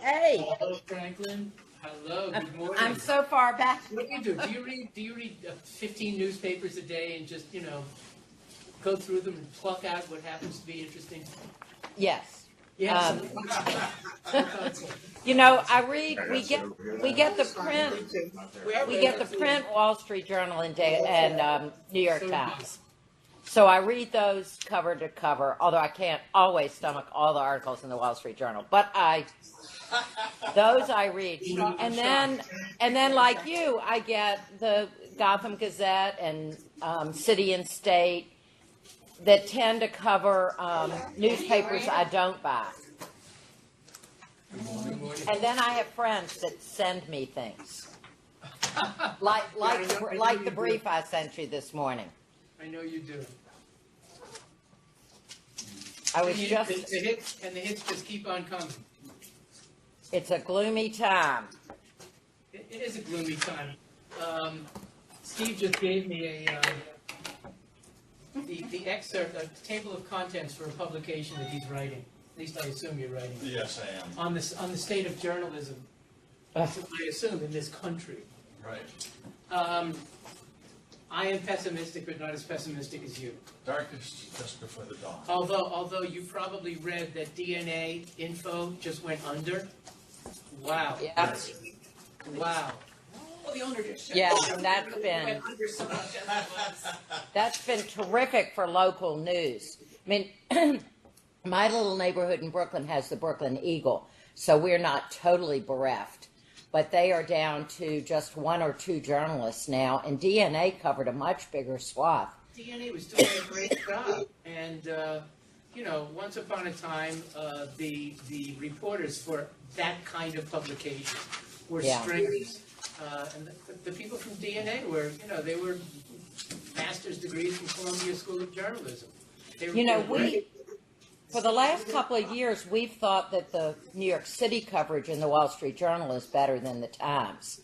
Hey, Hello, Franklin. Hello, good morning. I'm so far back. What do you do? Do you read 15 newspapers a day and just, go through them and pluck out what happens to be interesting? Yes. Yes. I read. We get the print Wall Street Journal and New York Times. So I read those cover to cover. Although I can't always stomach all the articles in the Wall Street Journal, but those I read, and then like you, I get the Gotham Gazette and City and State that tend to cover newspapers I don't buy. And then I have friends that send me things, like the brief I sent you this morning. I know you do. I was the hits just keep on coming. It's a gloomy time. It is a gloomy time. Steve just gave me the excerpt, a table of contents for a publication that he's writing. At least I assume you're writing. Yes, I am. On the state of journalism, I assume, in this country. Right. I am pessimistic, but not as pessimistic as you. Darkest just before the dawn. Although you probably read that DNA info just went under. Wow. Yeah. Wow. Well, the owner just Yeah, shut and it. Under so much that's been terrific for local news. I mean, my little neighborhood in Brooklyn has the Brooklyn Eagle, so we're not totally bereft. But they are down to just one or two journalists now, and DNA covered a much bigger swath. DNA was doing a great job, and once upon a time, the reporters for that kind of publication were stringers, and the people from DNA were, they were master's degrees from Columbia School of Journalism. For the last couple of years, we've thought that the New York City coverage in the Wall Street Journal is better than the Times.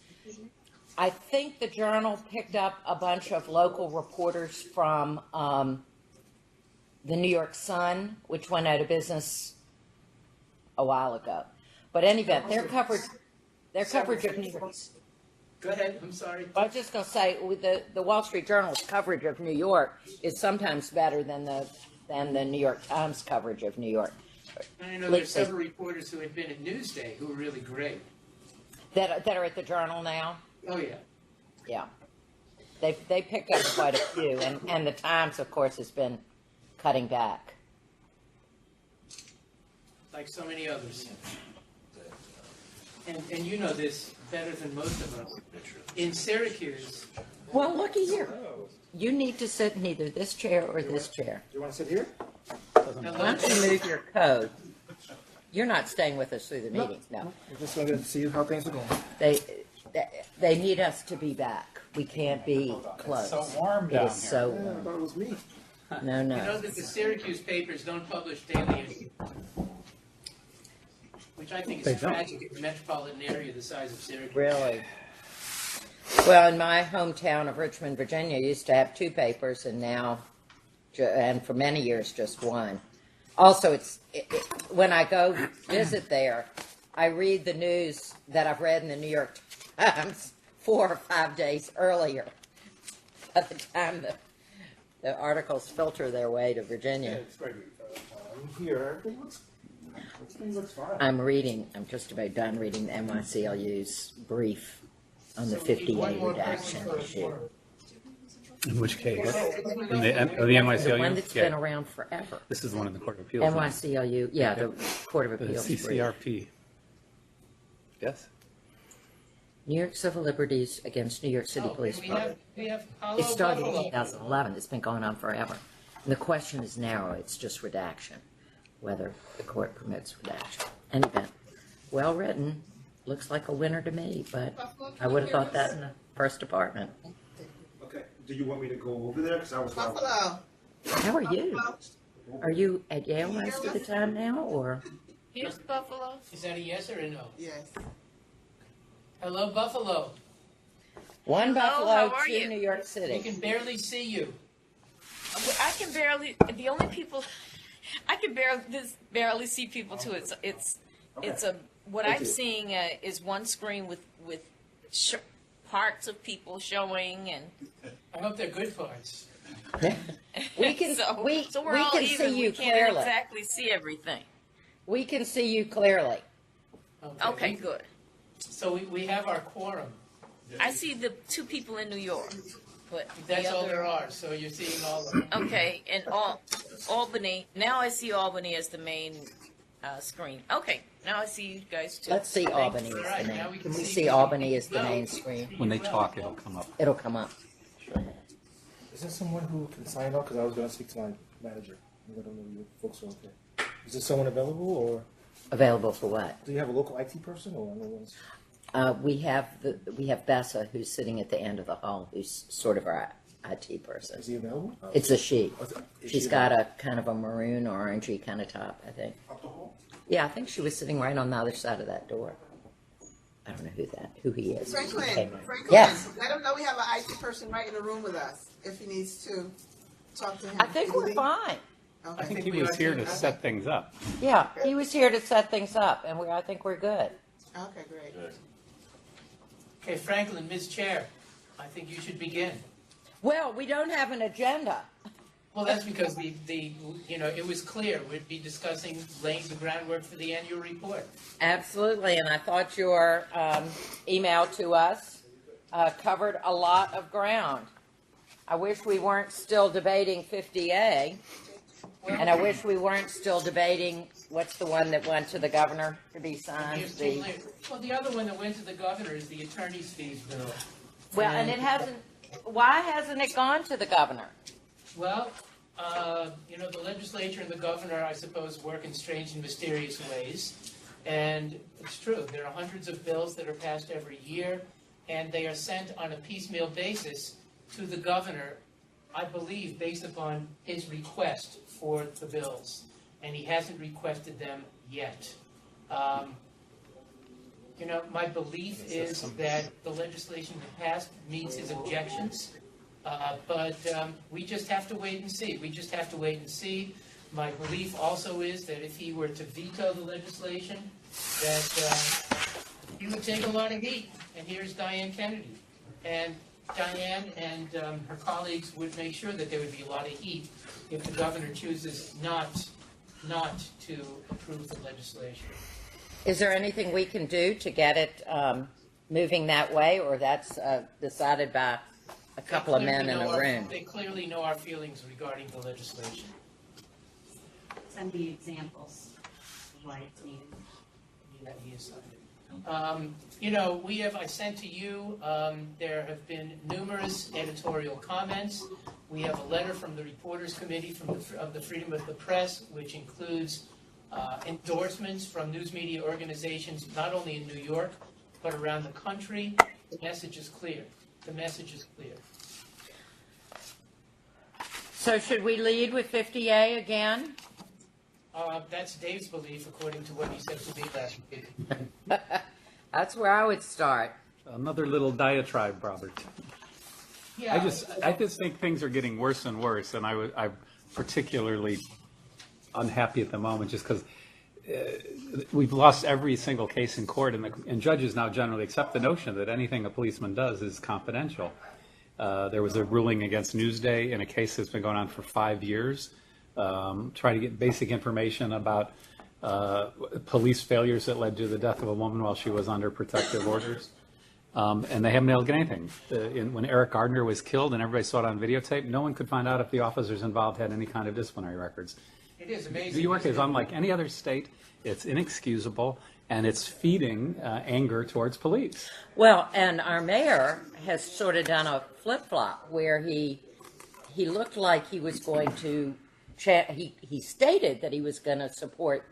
I think the Journal picked up a bunch of local reporters from the New York Sun, which went out of business a while ago. But in any event, their coverage of New York. Go ahead. I'm sorry. I was just going to say, the Wall Street Journal's coverage of New York is sometimes better than the New York Times coverage of New York. I know there's several reporters who had been at Newsday who were really great. That are at the Journal now? Oh, yeah. Yeah. They picked up quite a few, and the Times, of course, has been cutting back. Like so many others. And you know this better than most of us. In Syracuse. Well, looky here. You need to sit in either this chair or this chair. Do you want to sit here? Why don't you move your coat? You're not staying with us through the meeting, no. We're just going to see how things are going. They need us to be back. We can't be closed. It's so warm It down is here. so I warm. thought it was me. No. You know that the Syracuse papers don't publish daily issue, which I think is tragic in a metropolitan area the size of Syracuse. Really? Well, in my hometown of Richmond, Virginia, used to have two papers, and now, and for many years, just one. Also, when I go visit there, I read the news that I've read in the New York Times 4 or 5 days earlier. By the time the articles filter their way to Virginia. It's very here. Everything looks fine. I'm just about done reading the NYCLU's brief on the 50A redaction issue. In which case? In the NYCLU? The one that's been around forever. This is the one in the Court of Appeals. NYCLU, yeah, the Court of The Appeals brief. CCRP. Yes? New York Civil Liberties against New York City Police We Department. have Palo It started in Buffalo. 2011. It's been going on forever. And the question is narrow. It's just redaction, whether the court permits redaction. Any event, well written. Looks like a winner to me, but I would have thought that in the first department. Okay. Do you want me to go over there? Because I was. Buffalo. How are you? Are you at Yale most of the time now, or? Here's Buffalo. Is that a yes or a no? Yes. Hello, Buffalo. One Hello, Buffalo, how are 2 you? New York We City. can barely see you. I can barely. The only people I can barely see people too. It's what Thank I'm you. seeing is one screen with parts of people showing, and I hope they're good parts. We can so, we so we're we all can even. see you We can't clearly. exactly see everything. We can see you clearly. Okay, good. So we have our quorum. I see the two people in New York, but That's the all other, there are, so you're seeing all of them. Okay, and Albany. Now I see Albany as the main screen. Okay, now I see you guys too. Let's see Albany All as right, the now main. we Can can we see see Albany as the well. main screen? When they talk, it'll come up. It'll come up. Is there someone who can sign up? Because I was going to speak to my manager. I don't know if you folks are okay. Is there someone available, or Available for what? do you have a local IT person, or no one's? We have Bessa, who's sitting at the end of the hall, who's sort of our IT person. Is he available? It's a she. Is She's she got available? a kind of a maroon orangey kind of top, I think. Up the hall? Yeah, I think she was sitting right on the other side of that door. I don't know who he is. Franklin, Okay. Franklin, Yes. let him know we have an IT person right in the room with us if he needs to talk to him. I think we're fine. Okay. I think he we was are here too. to set things up. Yeah, he was here to set things up, and I think we're good. Okay, great. Okay, Franklin, Ms. Chair, I think you should begin. Well, we don't have an agenda. Well, that's because it was clear, we'd be discussing laying the groundwork for the annual report. Absolutely, and I thought your email to us covered a lot of ground. I wish we weren't still debating 50A, and I wish we weren't still debating what's the one that went to the governor to be signed. Here's too late. Well, the other one that went to the governor is the attorney's fees bill. Well, and it hasn't. Why hasn't it gone to the governor? Well, the legislature and the governor, I suppose, work in strange and mysterious ways. And it's true, there are hundreds of bills that are passed every year, and they are sent on a piecemeal basis to the governor, I believe, based upon his request for the bills. And he hasn't requested them yet. My belief is that the legislation that passed meets his objections. But we just have to wait and see. My belief also is that if he were to veto the legislation, that he would take a lot of heat. And here's Diane Kennedy. And Diane and her colleagues would make sure that there would be a lot of heat if the governor chooses not to approve the legislation. Is there anything we can do to get it moving that way, or that's decided by a couple of men in a room? They clearly know our feelings regarding the legislation. Send the examples of why it's needed. Yeah, he is signed it. I sent to you, there have been numerous editorial comments. We have a letter from the Reporters Committee of the Freedom of the Press, which includes endorsements from news media organizations, not only in New York, but around the country. The message is clear. So should we lead with 50A again? That's Dave's belief, according to what he said to me last week. That's where I would start. Another little diatribe, Robert. Yeah, I just think things are getting worse and worse, and I'm particularly unhappy at the moment just because we've lost every single case in court, and judges now generally accept the notion that anything a policeman does is confidential. There was a ruling against Newsday in a case that's been going on for 5 years, trying to get basic information about police failures that led to the death of a woman while she was under protective orders. And they haven't been able to get anything. When Eric Gardner was killed and everybody saw it on videotape, no one could find out if the officers involved had any kind of disciplinary records. it is amazing. New York is unlike any other state. It's inexcusable, and it's feeding anger towards police. Well, and our mayor has sort of done a flip-flop where he looked like he was going to, he stated that he was going to support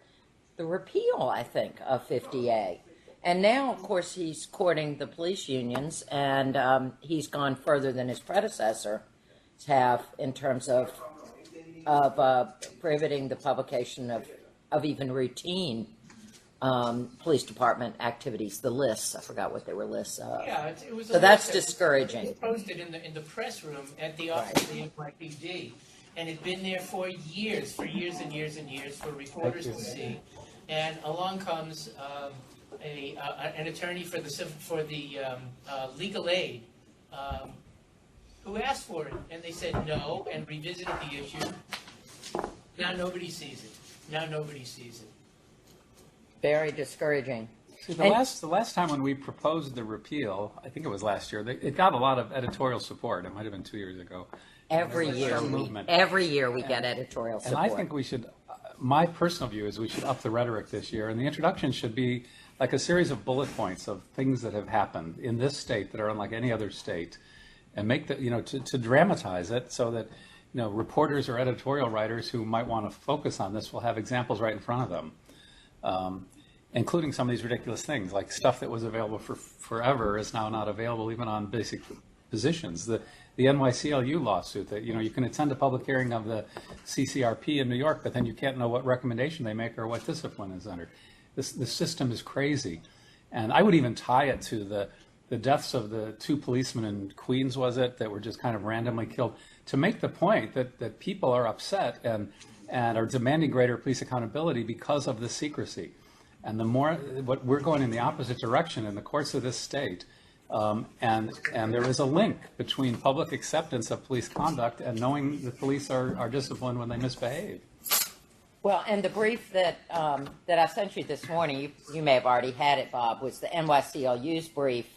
the repeal, I think, of 50A. And now, of course, he's courting the police unions, and he's gone further than his predecessors have in terms of prohibiting the publication of even routine police department activities, the lists. I forgot what they were lists of. Yeah, it was. So that's It was discouraging. posted in the press room at the office of the NYPD, and it'd been there for years and years and years for reporters to see. And along comes an attorney for the legal aid who asked for it, and they said no and revisited the issue. Now nobody sees it. Very discouraging. See, And- the last time when we proposed the repeal, I think it was last year, it got a lot of editorial support. It might have been 2 years ago. Every It was year, some we, movement. every year we get editorial And support. I think we should, my personal view is we should up the rhetoric this year, and the introduction should be like a series of bullet points of things that have happened in this state that are unlike any other state, and make the, to dramatize it so that, reporters or editorial writers who might want to focus on this will have examples right in front of them, including some of these ridiculous things, like stuff that was available for forever is now not available even on basic positions. The NYCLU lawsuit that, you can attend a public hearing of the CCRP in New York, but then you can't know what recommendation they make or what discipline is under. The system is crazy. And I would even tie it to the deaths of the 2 policemen in Queens, was it, that were just kind of randomly killed, to make the point that people are upset and are demanding greater police accountability because of the secrecy. And what we're going in the opposite direction in the courts of this state. And there is a link between public acceptance of police conduct and knowing the police are disciplined when they misbehave. Well, and the brief that I sent you this morning, you may have already had it, Bob, was the NYCLU's brief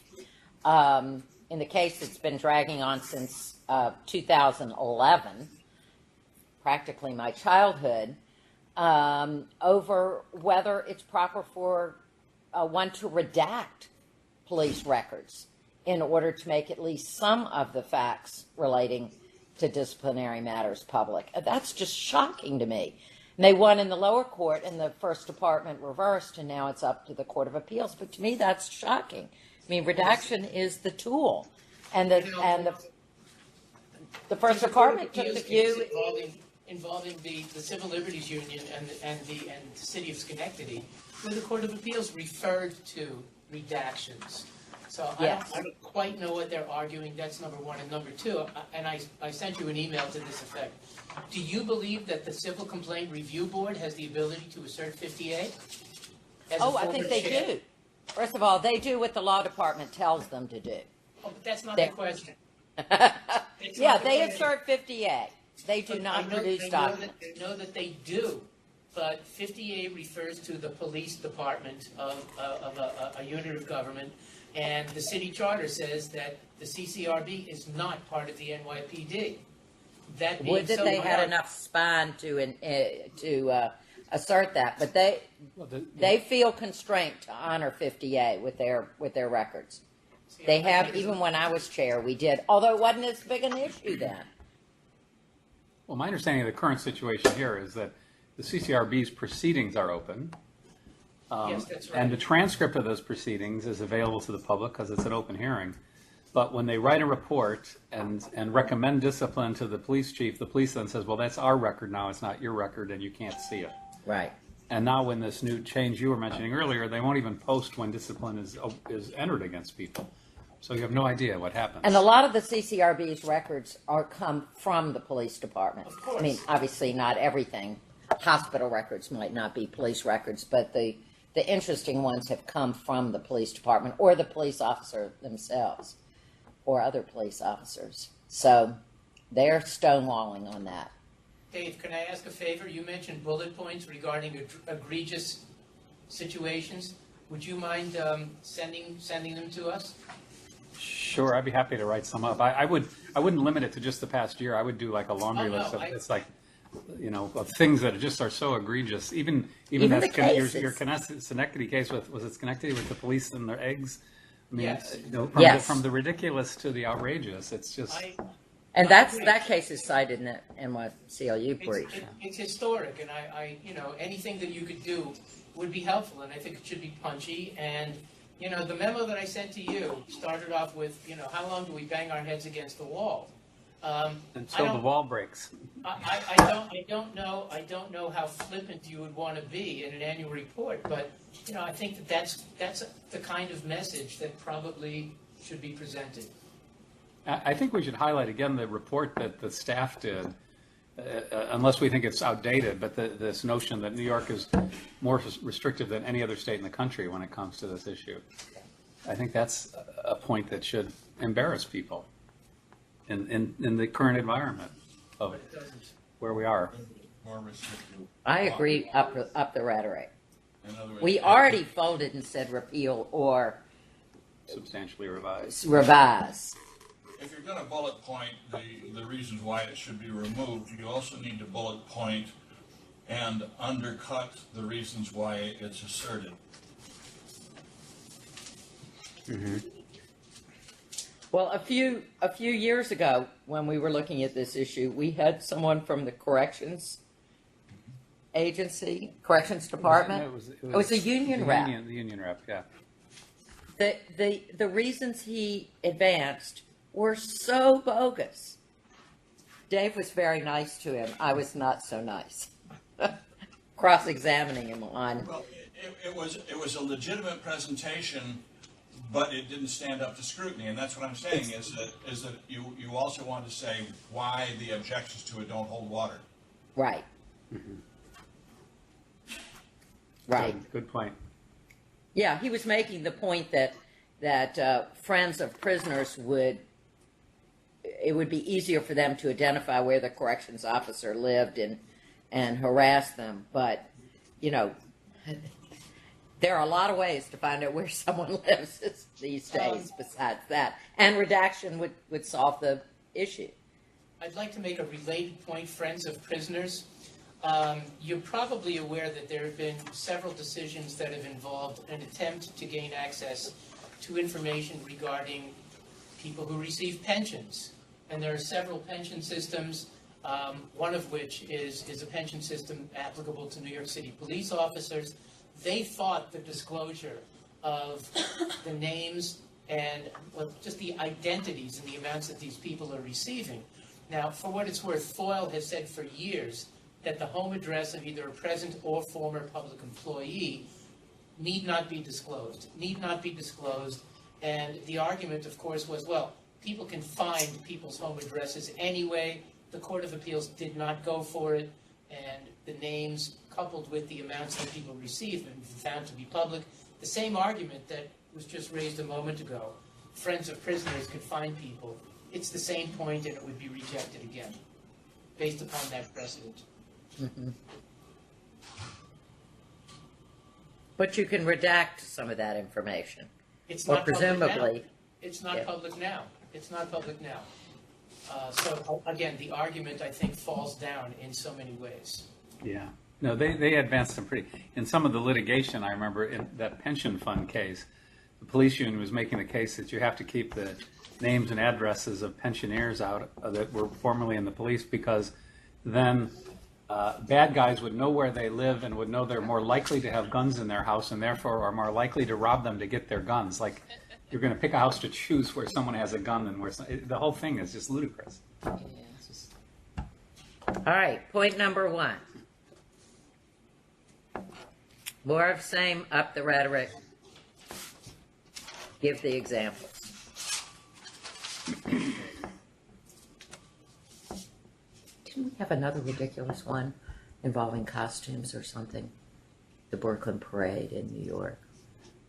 in the case that's been dragging on since 2011, practically my childhood, over whether it's proper for one to redact police records in order to make at least some of the facts relating to disciplinary matters public. That's just shocking to me. And they won in the lower court, and the first department reversed, and now it's up to the Court of Appeals. But to me, that's shocking. I mean, redaction is the tool, and the first department took the view involving the Civil Liberties Union and the city of Schenectady, where the Court of Appeals referred to redactions. So Yes. I don't quite know what they're arguing. That's number one. And number two, and I sent you an email to this effect. Do you believe that the Civil Complaint Review Board has the ability to assert 50A? Oh, I think they do. First of all, they do what the law department tells them to do. Oh, but that's not They- the question. Yeah, they assert 50A. They do But not produce documents. I know that they do, but 50A refers to the police department of a unit of government, and the city charter says that the CCRB is not part of the NYPD. That being Would that so, they had enough spine to assert that, but they feel constrained to honor 50A with their records. They have, even when I was chair, we did, although it wasn't as big an issue then. Well, my understanding of the current situation here is that the CCRB's proceedings are open. Yes, that's right. And the transcript of those proceedings is available to the public because it's an open hearing. But when they write a report and recommend discipline to the police chief, the police then says, well, that's our record now, it's not your record, and you can't see it. Right. And now when this new change you were mentioning earlier, they won't even post when discipline is entered against people. So you have no idea what happens. And a lot of the CCRB's records come from the police department. Of course. I mean, obviously not everything. Hospital records might not be police records, but the interesting ones have come from the police department or the police officer themselves or other police officers. So they're stonewalling on that. Dave, can I ask a favor? You mentioned bullet points regarding egregious situations. Would you mind sending them to us? Sure, I'd be happy to write some up. I wouldn't limit it to just the past year. I would do like a laundry list of, it's like, of things that just are so egregious. Even Even that the cases. your Schenectady case was it Schenectady with the police and their eggs? I mean, Yes. Yes. from the ridiculous to the outrageous, it's just. And that case is cited in the NYCLU brief. It's historic, and I anything that you could do would be helpful, and I think it should be punchy. And the memo that I sent to you started off with, how long do we bang our heads against the wall? Until the wall breaks. I don't know how flippant you would want to be in an annual report, but I think that's the kind of message that probably should be presented. I think we should highlight again the report that the staff did unless we think it's outdated, but this notion that New York is more restrictive than any other state in the country when it comes to this issue. I think that's a point that should embarrass people in the current environment of where we are. More restrictive. I agree, up the rhetoric. In other words, We already folded and said repeal or Substantially revised. revise. if you're going to bullet point the reasons why it should be removed, you also need to bullet point and undercut the reasons why it's asserted. Well, a few years ago, when we were looking at this issue, we had someone from the corrections department. It was a union rep. The union rep, yeah. The reasons he advanced were so bogus. Dave was very nice to him. I was not so nice. Cross-examining him on. Well, it was a legitimate presentation, but it didn't stand up to scrutiny, and that's what I'm saying is that you also want to say why the objections to it don't hold water. Right. Right. Good point. Yeah, he was making the point that friends of prisoners it would be easier for them to identify where the corrections officer lived and harass them. But, you know, there are a lot of ways to find out where someone lives these days besides that. And redaction would solve the issue. I'd like to make a related point, friends of prisoners. You're probably aware that there have been several decisions that have involved an attempt to gain access to information regarding people who receive pensions. And there are several pension systems, one of which is a pension system applicable to New York City police officers. They fought the disclosure of the names and just the identities and the amounts that these people are receiving. Now, for what it's worth, FOIL has said for years that the home address of either a present or former public employee need not be disclosed, and the argument, of course, was, well, people can find people's home addresses anyway. The Court of Appeals did not go for it, and the names coupled with the amounts that people receive have been found to be public. The same argument that was just raised a moment ago, friends of prisoners could find people. It's the same point, and it would be rejected again, based upon that precedent. Mm-hmm. But you can redact some of that information. It's Or not public now. presumably. It's not Yeah. public now. It's not public now. So again, the argument, I think, falls down in so many ways. Yeah. No, they advanced some in some of the litigation, I remember in that pension fund case, the police union was making the case that you have to keep the names and addresses of pensioners out that were formerly in the police, because then bad guys would know where they live and would know they're more likely to have guns in their house and therefore are more likely to rob them to get their guns. Like, you're going to pick a house to choose where someone has a gun and the whole thing is just ludicrous. All right, point number 1. More of same, up the rhetoric. Give the examples. Didn't we have another ridiculous one involving costumes or something? The Brooklyn Parade in New York,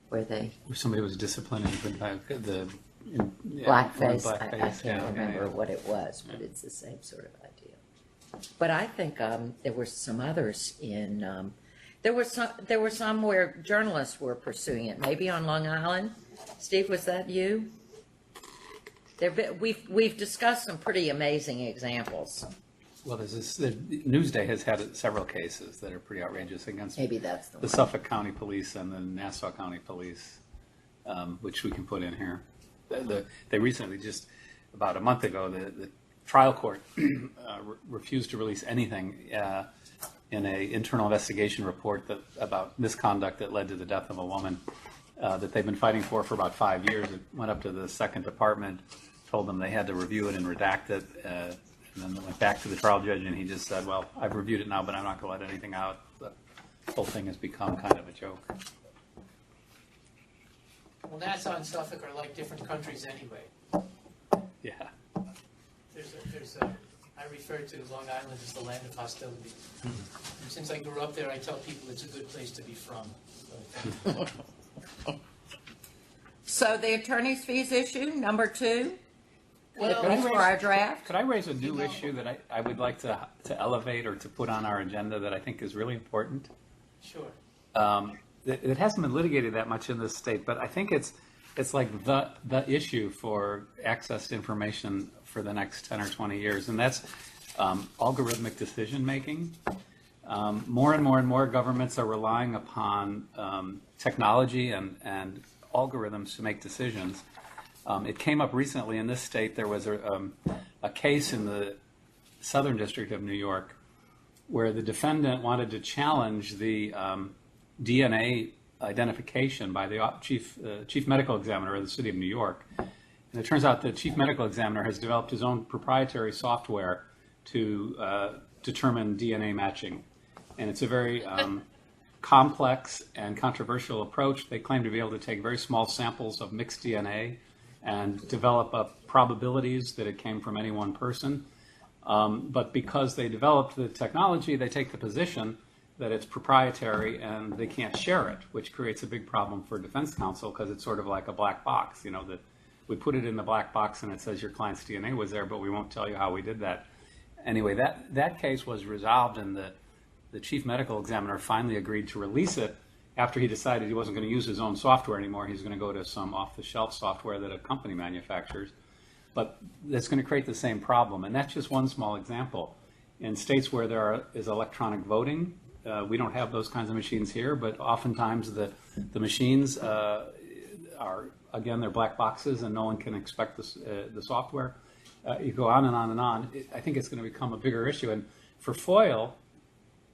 where Somebody was disciplined by the blackface. I blackface. can't remember what it was, but it's the same sort of idea. But I think there were some others in. There were some where journalists were pursuing it. Maybe on Long Island. Steve, was that you? We've discussed some pretty amazing examples. Well, the Newsday has had several cases that are pretty outrageous against Maybe that's the one. Suffolk County Police and the Nassau County Police, which we can put in here. They recently, just about a month ago, the trial court refused to release anything in an internal investigation report about misconduct that led to the death of a woman that they've been fighting for about 5 years. It went up to the second department, told them they had to review it and redact it, and then went back to the trial judge, and he just said, well, I've reviewed it now, but I'm not going to let anything out. The whole thing has become kind of a joke. Well, Nassau and Suffolk are like different countries anyway. Yeah. I refer to Long Island as the land of hostility. And since I grew up there, I tell people it's a good place to be from. But, So the attorney's fees issue, number 2, well, for our draft. Could I raise a new issue that I would like to elevate or to put on our agenda that I think is really important? sure. It hasn't been litigated that much in this state, but I think it's like the issue for access to information for the next 10 or 20 years, and that's algorithmic decision making. More and more and more governments are relying upon technology and algorithms to make decisions. It came up recently in this state. There was a case in the Southern District of New York where the defendant wanted to challenge the DNA identification by the chief medical examiner of the city of New York. And it turns out the chief medical examiner has developed his own proprietary software to determine DNA matching. And it's a very complex and controversial approach. They claim to be able to take very small samples of mixed DNA and develop up probabilities that it came from any one person. But because they developed the technology, they take the position that it's proprietary and they can't share it, which creates a big problem for defense counsel because it's sort of like a black box, you know, that we put it in the black box and it says your client's DNA was there, but we won't tell you how we did that. Anyway, that case was resolved, and the chief medical examiner finally agreed to release it after he decided he wasn't going to use his own software anymore. He's going to go to some off-the-shelf software that a company manufactures. But that's going to create the same problem, and that's just one small example. In states where there is electronic voting, we don't have those kinds of machines here, but oftentimes the machines are, again, they're black boxes and no one can inspect the software. You go on and on and on. I think it's going to become a bigger issue. And for FOIL,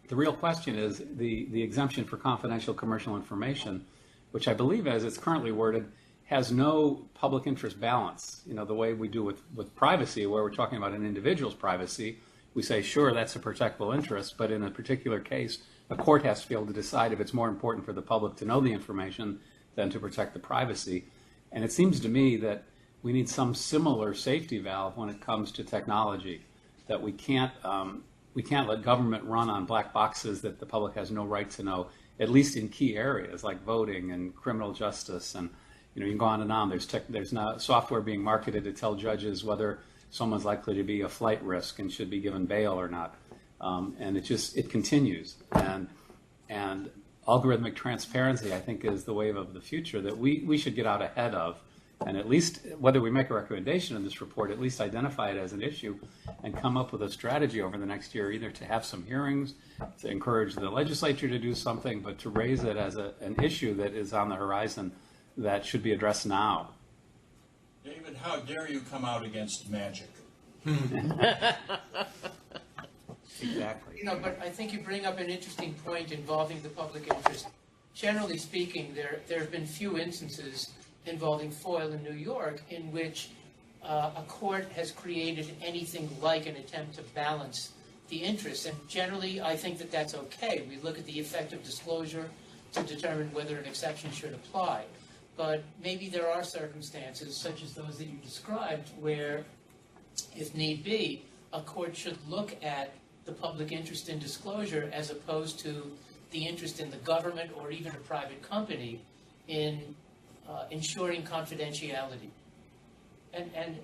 the real question is the exemption for confidential commercial information, which I believe, as it's currently worded, has no public interest balance. You know, the way we do with privacy, where we're talking about an individual's privacy, we say, sure, that's a protectable interest, but in a particular case, a court has to be able to decide if it's more important for the public to know the information than to protect the privacy. And it seems to me that we need some similar safety valve when it comes to technology, that we can't let government run on black boxes that the public has no right to know, at least in key areas like voting and criminal justice. And you can go on and on. There's now software being marketed to tell judges whether someone's likely to be a flight risk and should be given bail or not. And it continues. And algorithmic transparency, I think, is the wave of the future that we should get out ahead of. And at least, whether we make a recommendation in this report, at least identify it as an issue and come up with a strategy over the next year, either to have some hearings, to encourage the legislature to do something, but to raise it as an issue that is on the horizon that should be addressed now. David, how dare you come out against magic? Exactly. But I think you bring up an interesting point involving the public interest. Generally speaking, there have been few instances involving FOIL in New York in which a court has created anything like an attempt to balance the interests. And generally, I think that that's okay. We look at the effect of disclosure to determine whether an exception should apply. But maybe there are circumstances, such as those that you described, where, if need be, a court should look at the public interest in disclosure as opposed to the interest in the government or even a private company in ensuring confidentiality. And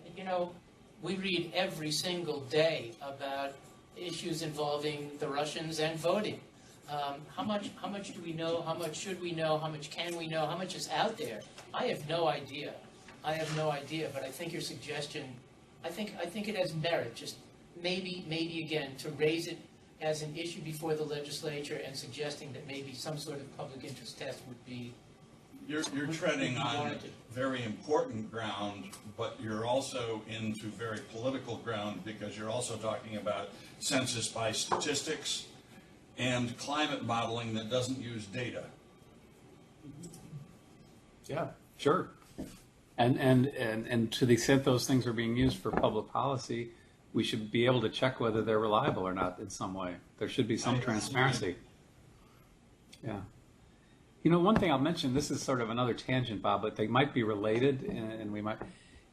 we read every single day about issues involving the Russians and voting. How much do we know? How much should we know? How much can we know? How much is out there? I have no idea. But I think your suggestion, I think it has merit. Just maybe again to raise it as an issue before the legislature and suggesting that maybe some sort of public interest test would be. You're treading on very important ground, but you're also into very political ground because you're also talking about census by statistics and climate modeling that doesn't use data. Yeah, sure. And to the extent those things are being used for public policy, we should be able to check whether they're reliable or not in some way. There should be some transparency. Yeah. One thing I'll mention, this is sort of another tangent, Bob, but they might be related, and we might,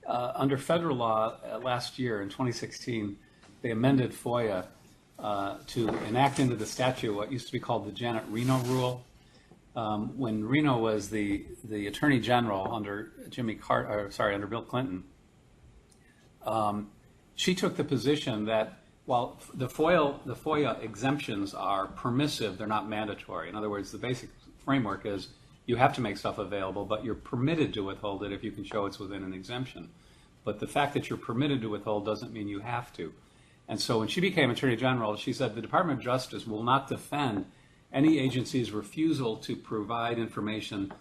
under federal law last year in 2016, they amended FOIA to enact into the statute what used to be called the Janet Reno rule. When Reno was the Attorney General under under Bill Clinton, she took the position that while the FOIA exemptions are permissive, they're not mandatory. In other words, the basic framework is you have to make stuff available, but you're permitted to withhold it if you can show it's within an exemption. But the fact that you're permitted to withhold doesn't mean you have to. And so when she became Attorney General, she said the Department of Justice will not defend any agency's refusal to provide information,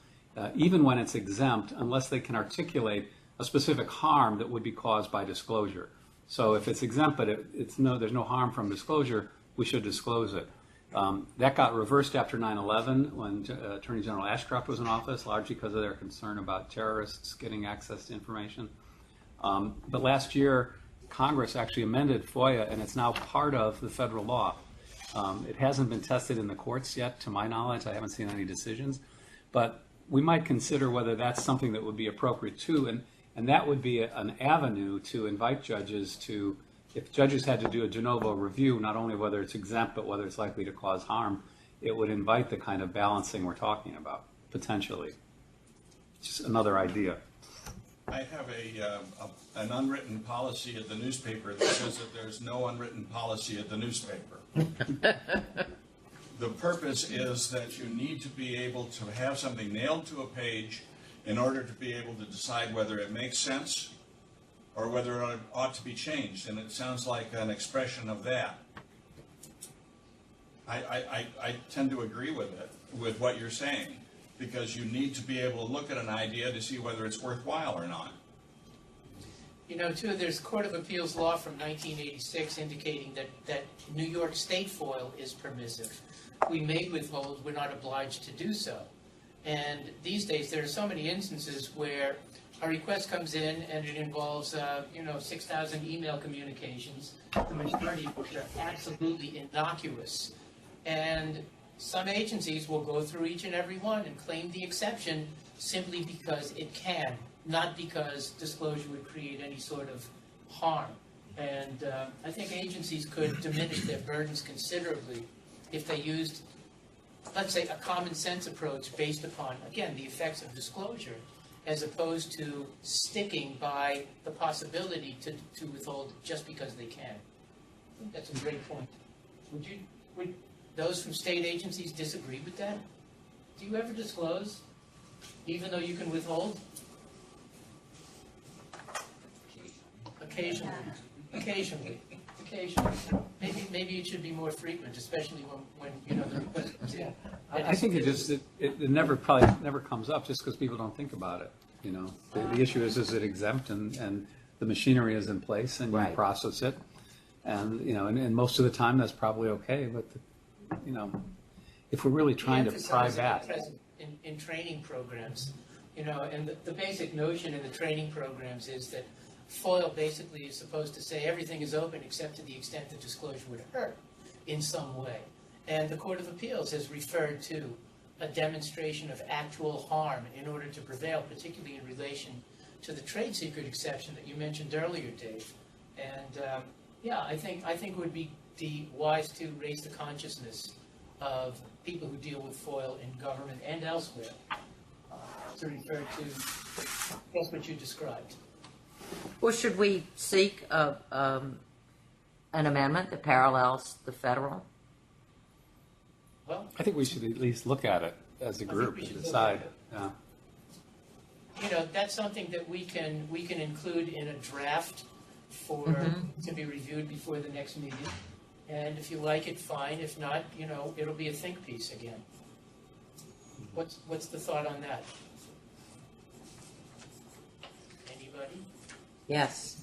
even when it's exempt, unless they can articulate a specific harm that would be caused by disclosure. So if it's exempt, but there's no harm from disclosure, we should disclose it. That got reversed after 9/11 when Attorney General Ashcroft was in office, largely because of their concern about terrorists getting access to information. But last year, Congress actually amended FOIA, and it's now part of the federal law. It hasn't been tested in the courts yet, to my knowledge. I haven't seen any decisions. But we might consider whether that's something that would be appropriate too, and that would be an avenue to invite judges to, if judges had to do a de novo review, not only whether it's exempt, but whether it's likely to cause harm, it would invite the kind of balancing we're talking about, potentially. Just another idea. I have an unwritten policy at the newspaper that says that there's no unwritten policy at the newspaper. The purpose is that you need to be able to have something nailed to a page in order to be able to decide whether it makes sense or whether it ought to be changed, and it sounds like an expression of that. I tend to agree with it, with what you're saying, because you need to be able to look at an idea to see whether it's worthwhile or not. You know, too, there's Court of Appeals law from 1986 indicating that New York State FOIL is permissive. We may withhold, we're not obliged to do so. And these days, there are so many instances where a request comes in and it involves, 6,000 email communications, the majority of which are absolutely innocuous. And some agencies will go through each and every one and claim the exception simply because it can, not because disclosure would create any sort of harm. And I think agencies could diminish their burdens considerably if they used, let's say, a common sense approach based upon, again, the effects of disclosure, as opposed to sticking by the possibility to withhold just because they can. I think that's a great point. Would those from state agencies disagree with that? Do you ever disclose, even though you can withhold? Occasionally. Maybe it should be more frequent, especially when the request comes in. I think it never comes up just because people don't think about it. The issue is it exempt and the machinery is in place and you Right. process it, and and most of the time that's probably okay. But if we're really trying to pry back, in training programs, and the basic notion in the training programs is that FOIL basically is supposed to say everything is open except to the extent that disclosure would hurt in some way. And the Court of Appeals has referred to a demonstration of actual harm in order to prevail, particularly in relation to the trade secret exception that you mentioned earlier, Dave. And I think it would be wise to raise the consciousness of people who deal with FOIL in government and elsewhere to refer to just what you described. Well, should we seek an amendment that parallels the federal? Well, I think we should at least look at it as a group we and should decide. look that's something that we can include in a draft to be reviewed before the next meeting. And if you like it, fine. If not, it'll be a think piece again. What's the thought on that? Anybody? Yes.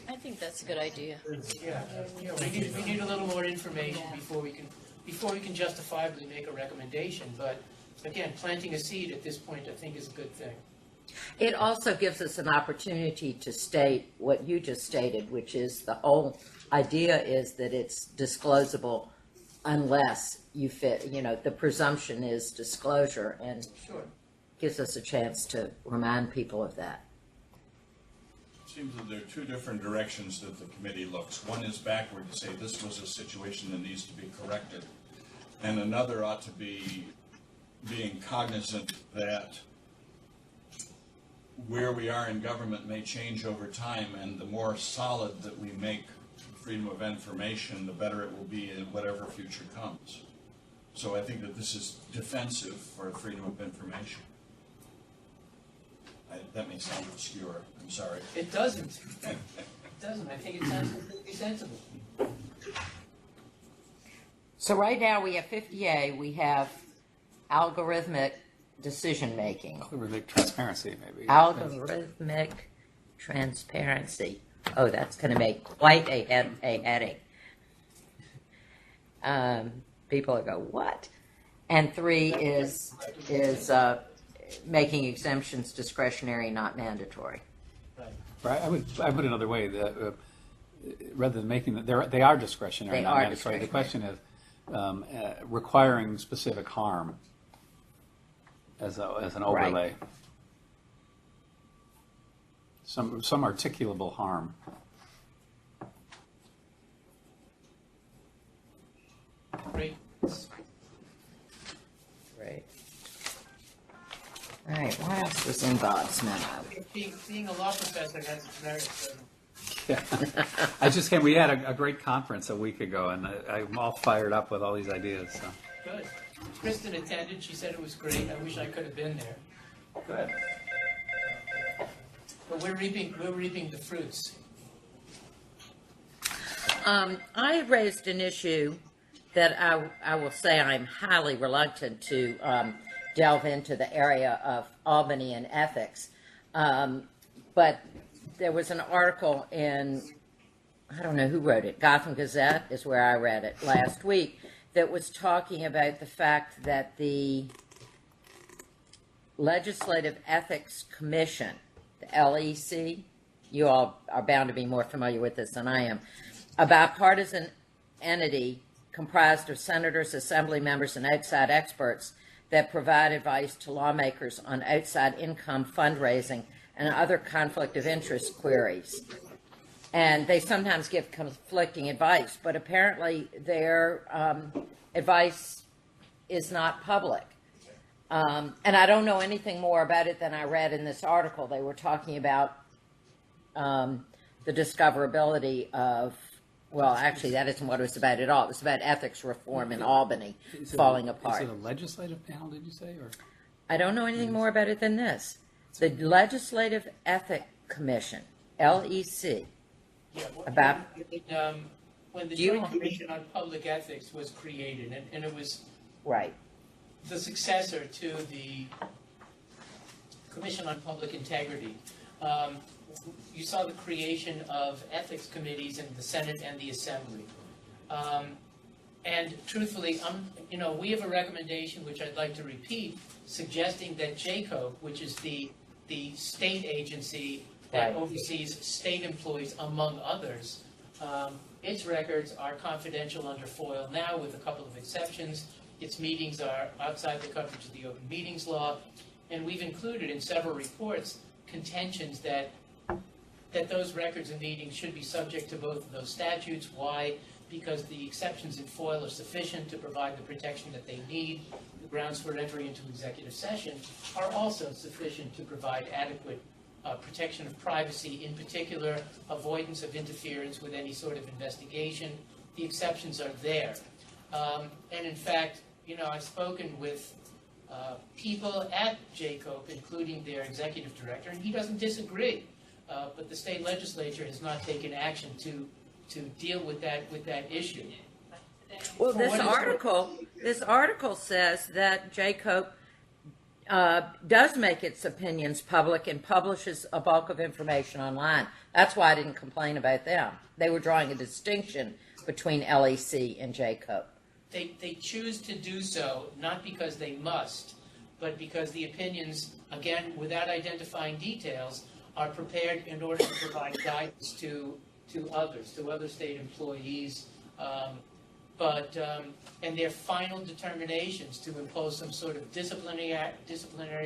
I think that's a good idea. Yeah, we need a little more information before we can justifiably make a recommendation. But again, planting a seed at this point, I think, is a good thing. It also gives us an opportunity to state what you just stated, which is the whole idea is that it's disclosable unless you fit, the presumption is disclosure, and Sure. gives us a chance to remind people of that. seems that there are two different directions that the committee looks. One is backward to say this was a situation that needs to be corrected. And another ought to be being cognizant that where we are in government may change over time, and the more solid that we make freedom of information, the better it will be in whatever future comes. So I think that this is defensive for freedom of information. That may sound obscure, I'm sorry. It doesn't. It doesn't. I think it sounds completely sensible. So right now we have 50A, we have algorithmic decision-making. Algorithmic transparency, maybe. Algorithmic transparency. Oh, that's going to make quite a headache. People will go, what? And 3 is making exemptions discretionary, not mandatory. Right, I put it another way, that, rather than making, they are discretionary, They not are mandatory. The discretionary. question is requiring specific harm as an overlay. Some articulable harm. Great. Right. All right, what else was in Bob's memo? Being a law professor has its merits. Yeah. I just came, we had a great conference a week ago, and I'm all fired up with all these ideas, so. Good. Kristen attended. She said it was great. I wish I could have been there. Good. But we're reaping the fruits. I raised an issue that I will say I'm highly reluctant to delve into the area of Albany and ethics. But there was an article in, I don't know who wrote it, Gotham Gazette is where I read it last week, that was talking about the fact that the Legislative Ethics Commission, the LEC, you all are bound to be more familiar with this than I am, a bipartisan entity comprised of senators, assembly members, and outside experts that provide advice to lawmakers on outside income fundraising and other conflict of interest queries. And they sometimes give conflicting advice, but apparently their advice is not public. And I don't know anything more about it than I read in this article. They were talking about the discoverability of, well, actually, that isn't what it was about at all. It was about ethics reform in Albany falling apart. Is it a legislative panel, did you say? Or? I don't know anything more about it than this. The Legislative Ethics Commission, LEC, about... When the Do you- Joint Commission on Public Ethics was created, and it was Right. the successor to the Commission on Public Integrity, you saw the creation of ethics committees in the Senate and the Assembly. And truthfully, we have a recommendation, which I'd like to repeat, suggesting that JCOPE, which is the state agency that Right. oversees state employees, among others, its records are confidential under FOIL now, with a couple of exceptions. Its meetings are outside the coverage of the open meetings law, and we've included in several reports contentions that those records and meetings should be subject to both of those statutes. Why? Because the exceptions in FOIL are sufficient to provide the protection that they need. The grounds for entry into executive session are also sufficient to provide adequate protection of privacy, in particular, avoidance of interference with any sort of investigation. The exceptions are there. And in fact, I've spoken with people at JCOPE, including their executive director, and he doesn't disagree. But the state legislature has not taken action to deal with that issue. Well, For this what it's article says that JCOPE does make its opinions public and publishes a bulk of information online. That's why I didn't complain about them. They were drawing a distinction between LEC and JCOPE. They choose to do so, not because they must, but because the opinions, again, without identifying details, are prepared in order to provide guidance to others, to other state employees, and their final determinations to impose some sort of disciplinary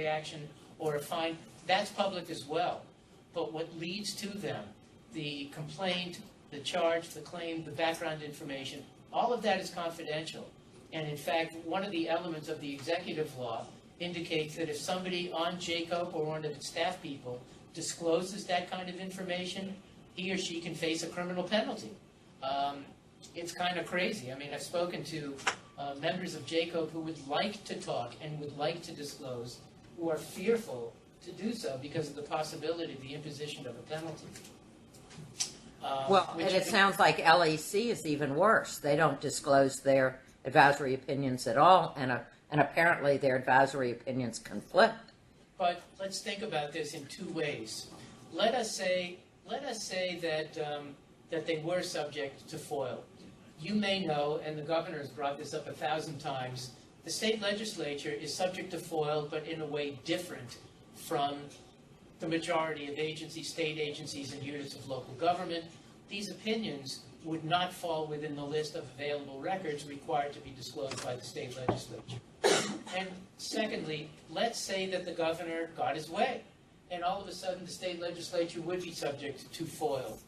action or a fine, that's public as well. but what leads to them, the complaint, the charge, the claim, the background information, all of that is confidential. And in fact, one of the elements of the executive law indicates that if somebody on JCOPE or one of its staff people discloses that kind of information, he or she can face a criminal penalty. It's kind of crazy. I mean, I've spoken to members of JCOPE who would like to talk and would like to disclose, who are fearful to do so because of the possibility of the imposition of a penalty. Well, Which- and it sounds like LEC is even worse. They don't disclose their advisory opinions at all, and apparently their advisory opinions conflict. But let's think about this in two ways. Let us say that that they were subject to FOIL. You may know, and the governor has brought this up 1,000 times, the state legislature is subject to FOIL, but in a way different from the majority of agencies, state agencies, and units of local government. These opinions would not fall within the list of available records required to be disclosed by the state legislature. And secondly, let's say that the governor got his way, and all of a sudden the state legislature would be subject to FOIL.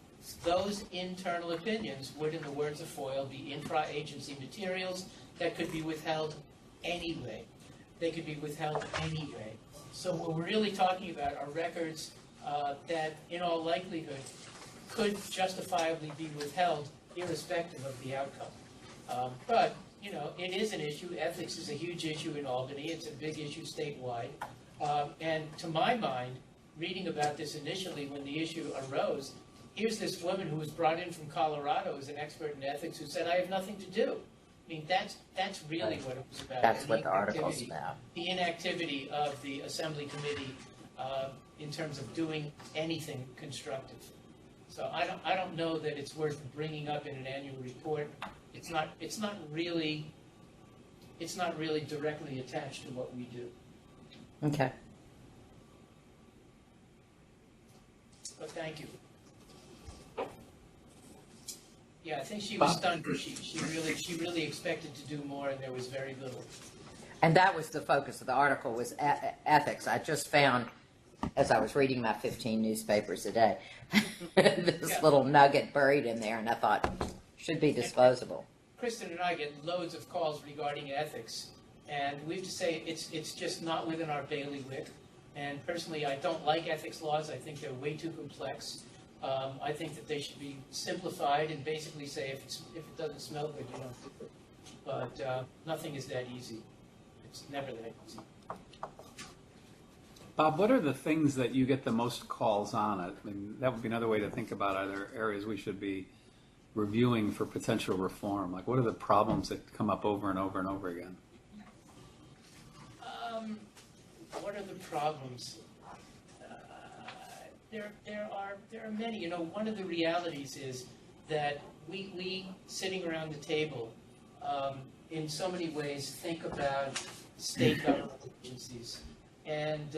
Those internal opinions would, in the words of FOIL, be intra-agency materials that could be withheld anyway. They could be withheld anyway. So what we're really talking about are records that, in all likelihood, could justifiably be withheld irrespective of the outcome. But, you know, it is an issue. Ethics is a huge issue in Albany. It's a big issue statewide. And to my mind, reading about this initially when the issue arose, here's this woman who was brought in from Colorado as an expert in ethics who said, I have nothing to do. I mean, that's really what it was about. That's what the article's inactivity- about. The inactivity of the Assembly Committee in terms of doing anything constructive. So I don't know that it's worth bringing up in an annual report. It's not really directly attached to what we do. Okay. But thank you. Yeah, I think she was stunned. She really expected to do more, and there was very little. And that was the focus of the article, was ethics. I just found, as I was reading my 15 newspapers a day, this Yeah. little nugget buried in there, and I thought, should be disposable. Kristen and I get loads of calls regarding ethics, and we have to say it's just not within our bailiwick. And personally, I don't like ethics laws. I think they're way too complex. I think that they should be simplified and basically say if it doesn't smell good, you don't do it. But nothing is that easy. It's never that easy. Bob, what are the things that you get the most calls on? I mean, that would be another way to think about, are there areas we should be reviewing for potential reform? Like, what are the problems that come up over and over and over again? What are the problems? There are many. You know, one of the realities is that we sitting around the table, in so many ways, think about state government agencies. And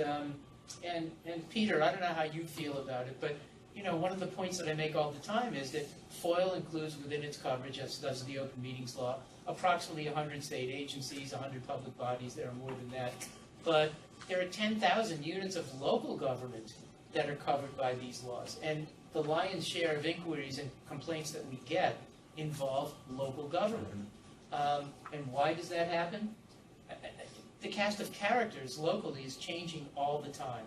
Peter, I don't know how you feel about it, but you know, one of the points that I make all the time is that FOIL includes within its coverage, as does the Open Meetings Law, approximately 100 state agencies, 100 public bodies. There are more than that, but there are 10,000 units of local government that are covered by these laws, and the lion's share of inquiries and complaints that we get involve local government. And why does that happen? The cast of characters locally is changing all the time,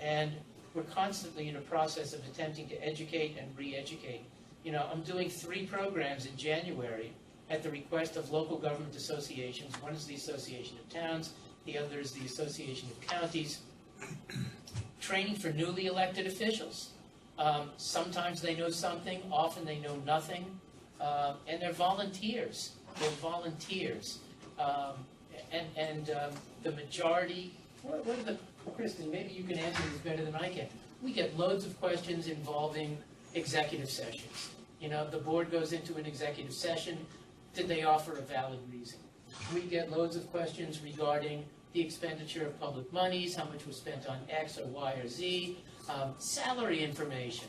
and we're constantly in a process of attempting to educate and re-educate. You know, I'm doing 3 programs in January at the request of local government associations. One is the Association of Towns, the other is the Association of Counties, training for newly elected officials. Sometimes they know something, often they know nothing, and they're volunteers. And the majority, what are the, Kristen, maybe you can answer this better than I can. We get loads of questions involving executive sessions. You know, the board goes into an executive session, did they offer a valid reason? We get loads of questions regarding the expenditure of public monies, how much was spent on X or Y or Z, salary information.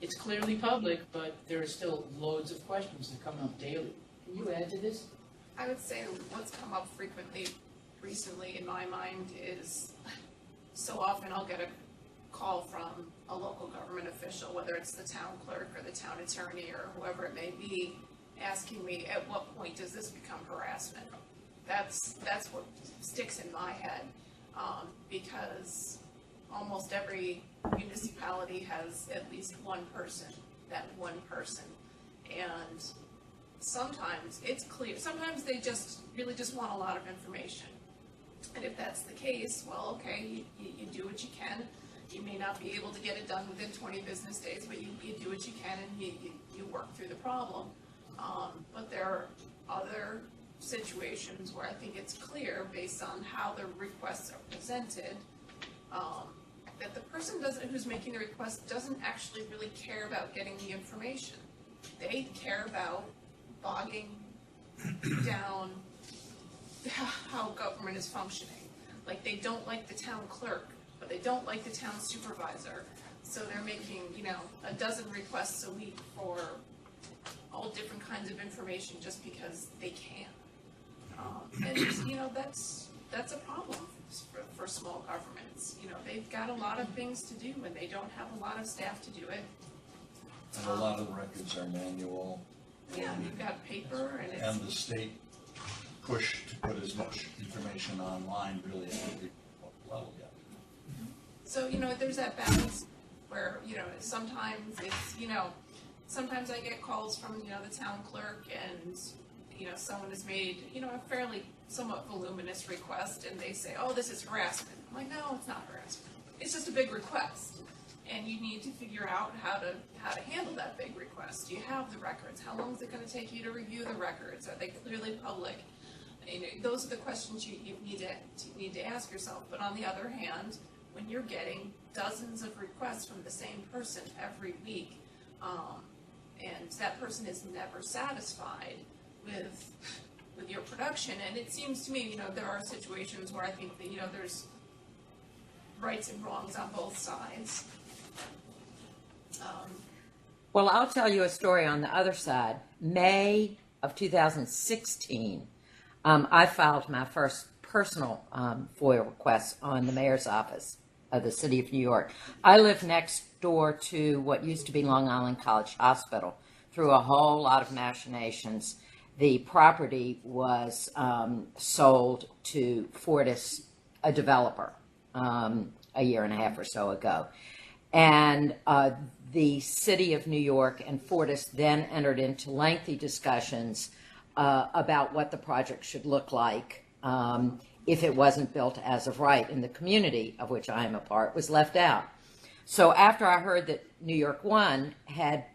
It's clearly public, but there are still loads of questions that come up daily. Can you add to this? I would say what's come up frequently recently in my mind is so often I'll get a call from a local government official, whether it's the town clerk or the town attorney or whoever it may be, asking me, at what point does this become harassment? That's what sticks in my head, because almost every municipality has at least one person, that one person. And sometimes it's clear, sometimes they just really just want a lot of information. And if that's the case, well, okay, you do what you can. You may not be able to get it done within 20 business days, but you do what you can and you work through the problem. But there are other situations where I think it's clear, based on how the requests are presented, that the person who's making the request doesn't actually really care about getting the information. They care about bogging down how government is functioning. Like, they don't like the town clerk, but they don't like the town supervisor. So they're making, a dozen requests a week for all different kinds of information just because they can. And, that's a problem for small governments. They've got a lot of things to do and they don't have a lot of staff to do it. And a lot of the records are manual. Yeah, you've got paper and And it's, the state push to put as much information online really at every level yet. so, there's that balance where, sometimes it's, sometimes I get calls from, the town clerk and, someone has made, a fairly somewhat voluminous request and they say, oh, this is harassment. I'm like, no, it's not harassment. It's just a big request. And you need to figure out how to handle that big request. Do you have the records? How long is it going to take you to review the records? Are they clearly public? Those are the questions you need to ask yourself. But on the other hand, when you're getting dozens of requests from the same person every week, and that person is never satisfied with your production, and it seems to me, there are situations where I think that, there's rights and wrongs on both sides. Well, I'll tell you a story on the other side. May of 2016, I filed my first personal FOIA request on the mayor's office of the city of New York. I live next door to what used to be Long Island College Hospital. Through a whole lot of machinations, the property was sold to Fortis, a developer, a year and a half or so ago. And the city of New York and Fortis then entered into lengthy discussions about what the project should look like if it wasn't built as of right, and the community of which I am a part was left out. So after I heard that New York One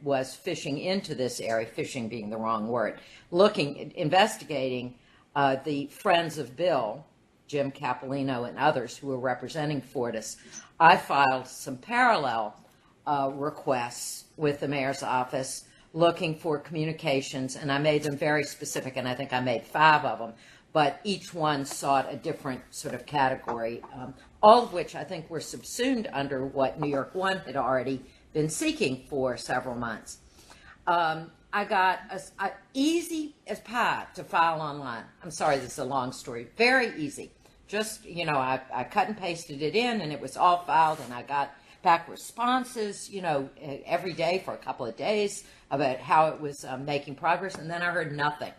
was fishing into this area, fishing being the wrong word, investigating the friends of Bill, Jim Capolino and others who were representing Fortis, I filed some parallel requests with the mayor's office looking for communications, and I made them very specific, and I think I made 5 of them, but each one sought a different sort of category, all of which I think were subsumed under what New York One had already been seeking for several months. I got easy as pie to file online. I'm sorry, this is a long story. Very easy. Just, I cut and pasted it in, and it was all filed, and I got back responses, every day for a couple of days about how it was making progress, and then I heard nothing.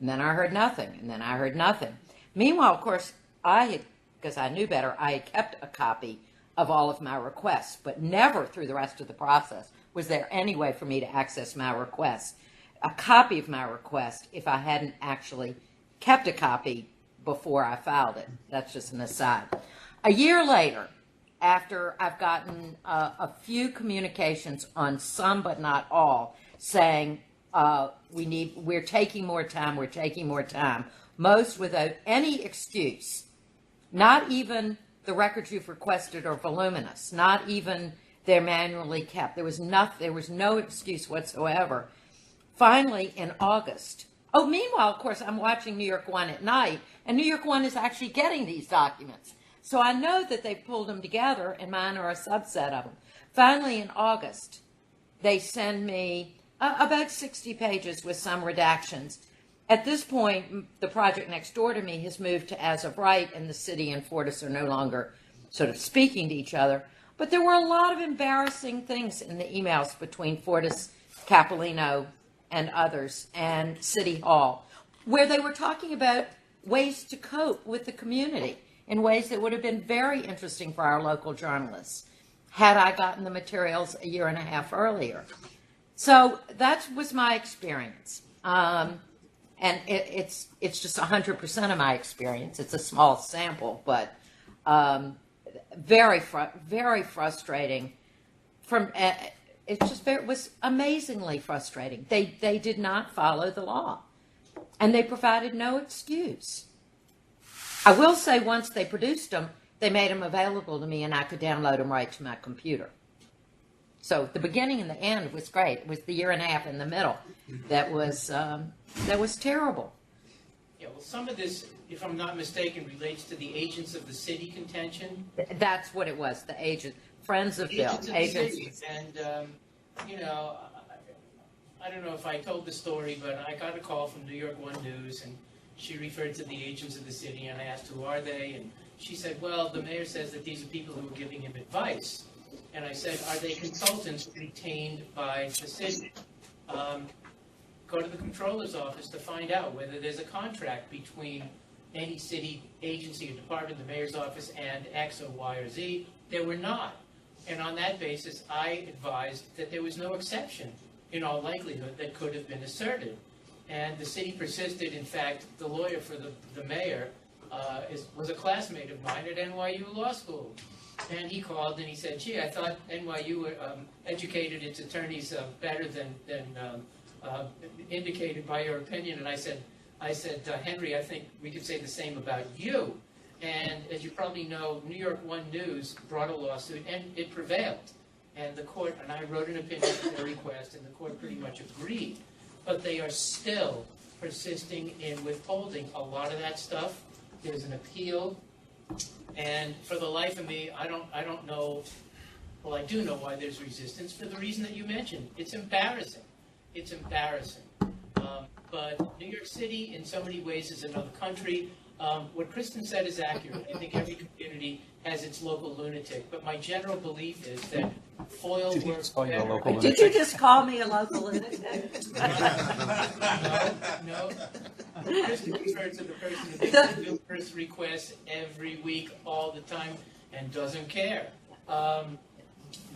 And then I heard nothing, and then I heard nothing. Meanwhile, of course, because I knew better, I had kept a copy of all of my requests, but never through the rest of the process was there any way for me to access my requests, a copy of my request, if I hadn't actually kept a copy before I filed it. That's just an aside. A year later, after I've gotten a few communications on some but not all, saying we're taking more time, most without any excuse, not even the records you've requested are voluminous, not even they're manually kept. There was no excuse whatsoever. Finally, in August, meanwhile, of course, I'm watching New York One at night, and New York One is actually getting these documents. So I know that they pulled them together, and mine are a subset of them. Finally, in August, they send me about 60 pages with some redactions. At this point, the project next door to me has moved to as of right, and the city and Fortis are no longer sort of speaking to each other. But there were a lot of embarrassing things in the emails between Fortis, Capolino, and others, and City Hall, where they were talking about ways to cope with the community in ways that would have been very interesting for our local journalists had I gotten the materials a year and a half earlier. So that was my experience. And it's just 100% of my experience. It's a small sample, but very frustrating. It was amazingly frustrating. They did not follow the law, and they provided no excuse. I will say once they produced them, they made them available to me, and I could download them right to my computer. So the beginning and the end was great. It was the year and a half in the middle that was terrible. Yeah, well, some of this, if I'm not mistaken, relates to the agents of the city contention. That's what it was. The agent, friends of Bill, Agents of the city. And, you know, I don't know if I told the story, but I got a call from New York One News, and she referred to the agents of the city, and I asked, who are they? And she said, well, the mayor says that these are people who are giving him advice. And I said, are they consultants retained by the city? Go to the controller's office to find out whether there's a contract between any city agency or department, the mayor's office, and X or Y or Z. There were not. And on that basis, I advised that there was no exception, in all likelihood, that could have been asserted. And the city persisted. In fact, the lawyer for the mayor was a classmate of mine at NYU Law School. And he called and he said, gee, I thought NYU educated its attorneys better than indicated by your opinion. And I said, Henry, I think we could say the same about you. And as you probably know, New York One News brought a lawsuit, and it prevailed. And the court, and I wrote an opinion at their request, and the court pretty much agreed. But they are still persisting in withholding a lot of that stuff. There's an appeal, and for the life of me, I don't know. Well, I do know why there's resistance, for the reason that you mentioned. It's embarrassing. It's embarrassing. But New York City, in so many ways, is another country. What Kristen said is accurate. I think every community has its local lunatic. But my general belief is that FOIL works better. Did you just call me a local lunatic? No. Kristen referred to the person who makes the first request every week, all the time, and doesn't care. No,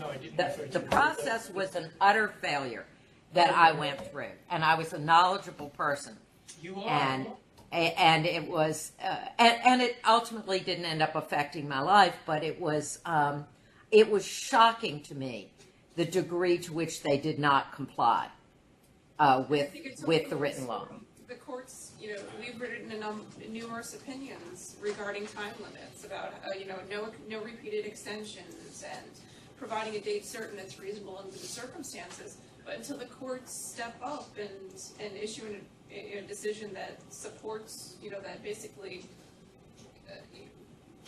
I didn't refer to The process was an utter failure that I went through, and I was a knowledgeable person. You are. And it was, and it ultimately didn't end up affecting my life, but it was shocking to me the degree to which they did not comply with the written law. The courts, we've written numerous opinions regarding time limits about, no repeated extensions and providing a date certain that's reasonable under the circumstances. But until the courts step up and issue a decision that supports, that basically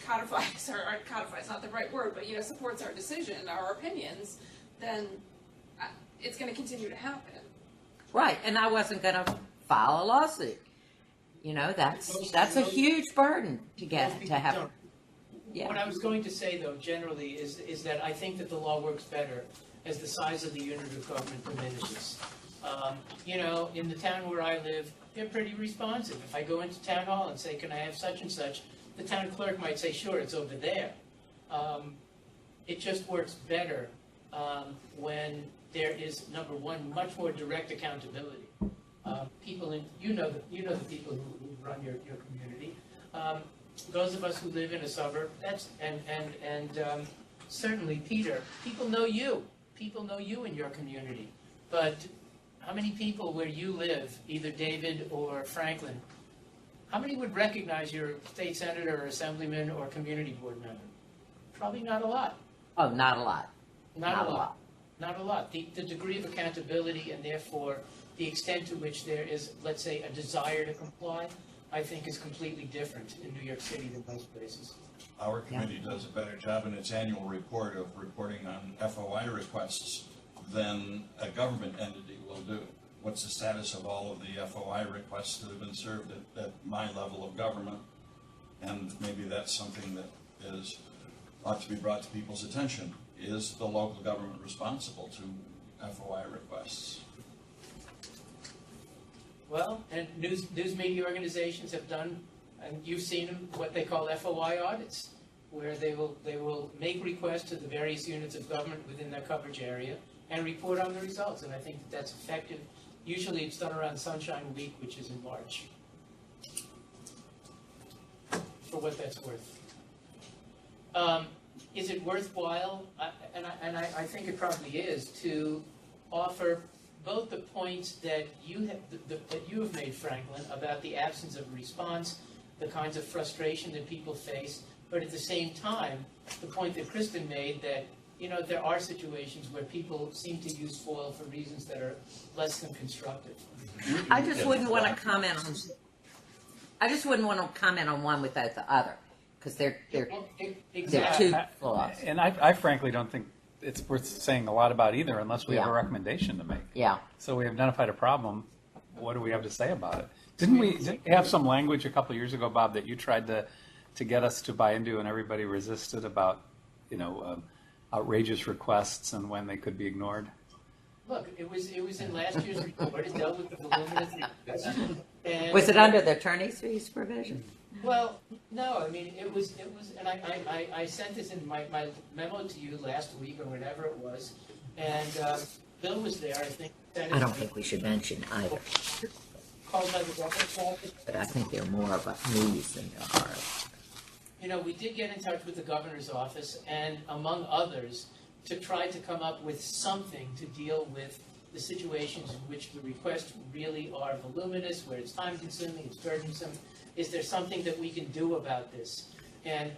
codifies, or codifies, not the right word, but, supports our decision, our opinions, then it's going to continue to happen. Right, and I wasn't going to file a lawsuit. That's a huge burden to have. Yeah. What I was going to say, though, generally, is that I think that the law works better as the size of the unit of government diminishes. In the town where I live, they're pretty responsive. If I go into town hall and say, can I have such and such, the town clerk might say, sure, it's over there. It just works better when there is, number one, much more direct accountability. People the people who run your community. Those of us who live in a suburb, certainly Peter, people know you. People know you in your community. But how many people where you live, either David or Franklin, how many would recognize your state senator or assemblyman or community board member? Probably not a lot. Oh, not a lot. Not a lot. Not a lot. The degree of accountability, and therefore the extent to which there is, let's say, a desire to comply, I think is completely different in New York City than most places. Our committee does a better job in its annual report of reporting on FOI requests than a government entity will do. What's the status of all of the FOI requests that have been served at my level of government? And maybe that's something that is ought to be brought to people's attention. Is the local government responsible to FOI requests? Well, and news media organizations have done, and you've seen them, what they call FOI audits, where they will make requests to the various units of government within their coverage area and report on the results, and I think that's effective. Usually it's done around Sunshine Week, which is in March, for what that's worth. Is it worthwhile, I think it probably is, to offer both the points that you have made, Franklin, about the absence of response, the kinds of frustration that people face, but at the same time, the point that Kristen made that, you know, there are situations where people seem to use FOIL for reasons that are less than constructive. I just wouldn't want to comment on. I just wouldn't want to comment on one without the other, because they're Exactly. two flaws. And I frankly don't think it's worth saying a lot about either unless we have a Yeah. recommendation to make. Yeah. So we identified a problem. What do we have to say about it? Didn't we have some language a couple of years ago, Bob, that you tried to get us to buy into and everybody resisted about, outrageous requests and when they could be ignored? Look, it was in last year's report, it dealt with the voluminous requests. And Was it under the attorney's fees provision? Well, no, I mean, it was, and I sent this in my memo to you last week or whatever it was, and Bill was there, I think. I don't think we should mention either, Called by the governor's office. but I think they're more of a news than they are. You know, we did get in touch with the governor's office, and among others, to try to come up with something to deal with the situations in which the requests really are voluminous, where it's time-consuming, it's burdensome. Is there something that we can do about this? And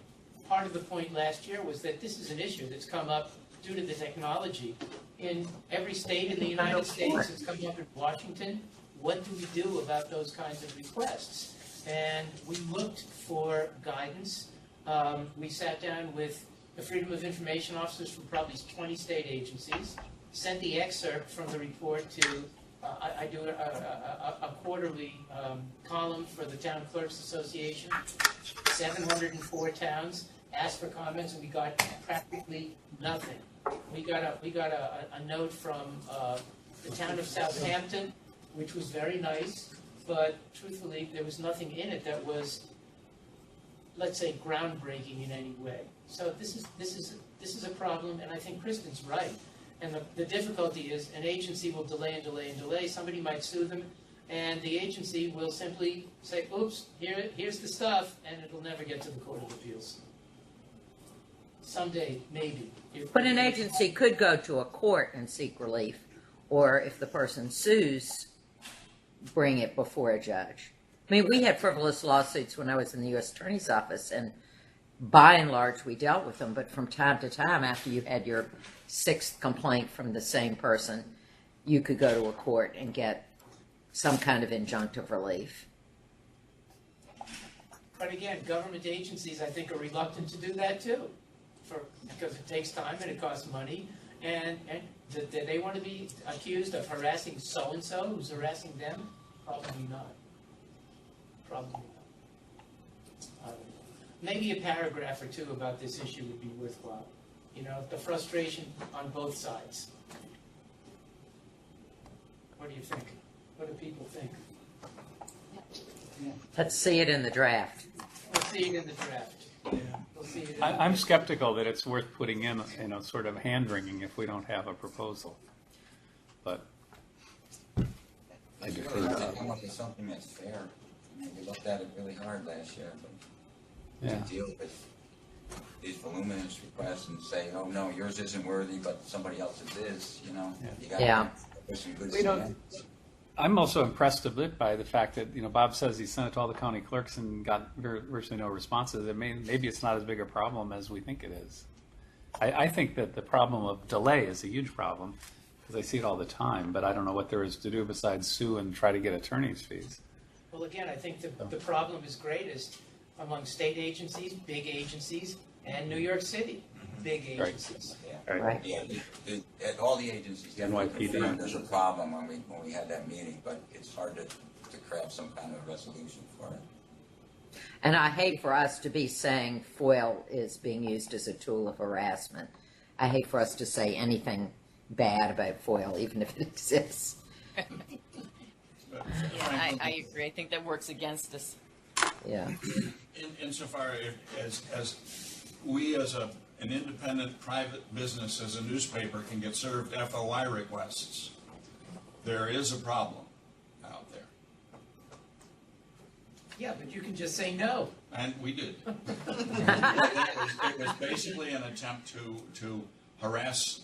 part of the point last year was that this is an issue that's come up due to the technology in every state in the United States. It's come up in Washington. What do we do about those kinds of requests? And we looked for guidance. We sat down with the Freedom of Information officers from probably 20 state agencies, sent the excerpt from the report to, I do a quarterly column for the Town Clerks Association, 704 towns, asked for comments, and we got practically nothing. We got a note from the town of Southampton, which was very nice, but truthfully, there was nothing in it that was, let's say, groundbreaking in any way. So this is a problem, and I think Kristen's right. And the difficulty is an agency will delay and delay and delay. Somebody might sue them, and the agency will simply say, oops, here's the stuff, and it'll never get to the Court of Appeals. Someday, maybe. But an agency could go to a court and seek relief, or if the person sues, bring it before a judge. I mean, we had frivolous lawsuits when I was in the U.S. Attorney's Office, and by and large, we dealt with them. But from time to time, after you had your sixth complaint from the same person, you could go to a court and get some kind of injunctive relief. But again, government agencies, I think, are reluctant to do that too, because it takes time and it costs money, and do they want to be accused of harassing so-and-so who's harassing them? Probably not. Probably not. I don't know. Maybe a paragraph or two about this issue would be worthwhile. You know, the frustration on both sides. What do you think? What do people think? Let's see it in the draft. We'll see it in the draft. Yeah, we'll see it in the I'm skeptical that it's worth putting in, sort of hand-wringing if we don't have a proposal. But I It's defer really to hard to Bob. come up with something that's fair. I mean, we looked at it really hard last year, but Yeah. to deal with these voluminous requests and say, oh, no, yours isn't worthy, but somebody else's is, you know? Yeah. You gotta Yeah. put some good We don't- standards. I'm also impressed a bit by the fact that, Bob says he sent it to all the county clerks and got virtually no responses. Maybe it's not as big a problem as we think it is. I think that the problem of delay is a huge problem, because I see it all the time, but I don't know what there is to do besides sue and try to get attorney's fees. Well, again, I think the problem is greatest among state agencies, big agencies, and New York City, big Right. agencies. Yeah. Right. Yeah, at all the agencies, definitely NYPD. confirmed there's a problem when we had that meeting, but it's hard to craft some kind of resolution for it. And I hate for us to be saying FOIL is being used as a tool of harassment. I hate for us to say anything bad about FOIL, even if it exists. Yeah, I agree. I think that works against us. Yeah. Insofar as we as an independent private business, as a newspaper, can get served FOI requests, there is a problem out there. Yeah, but you can just say no. And we did. It was basically an attempt to harass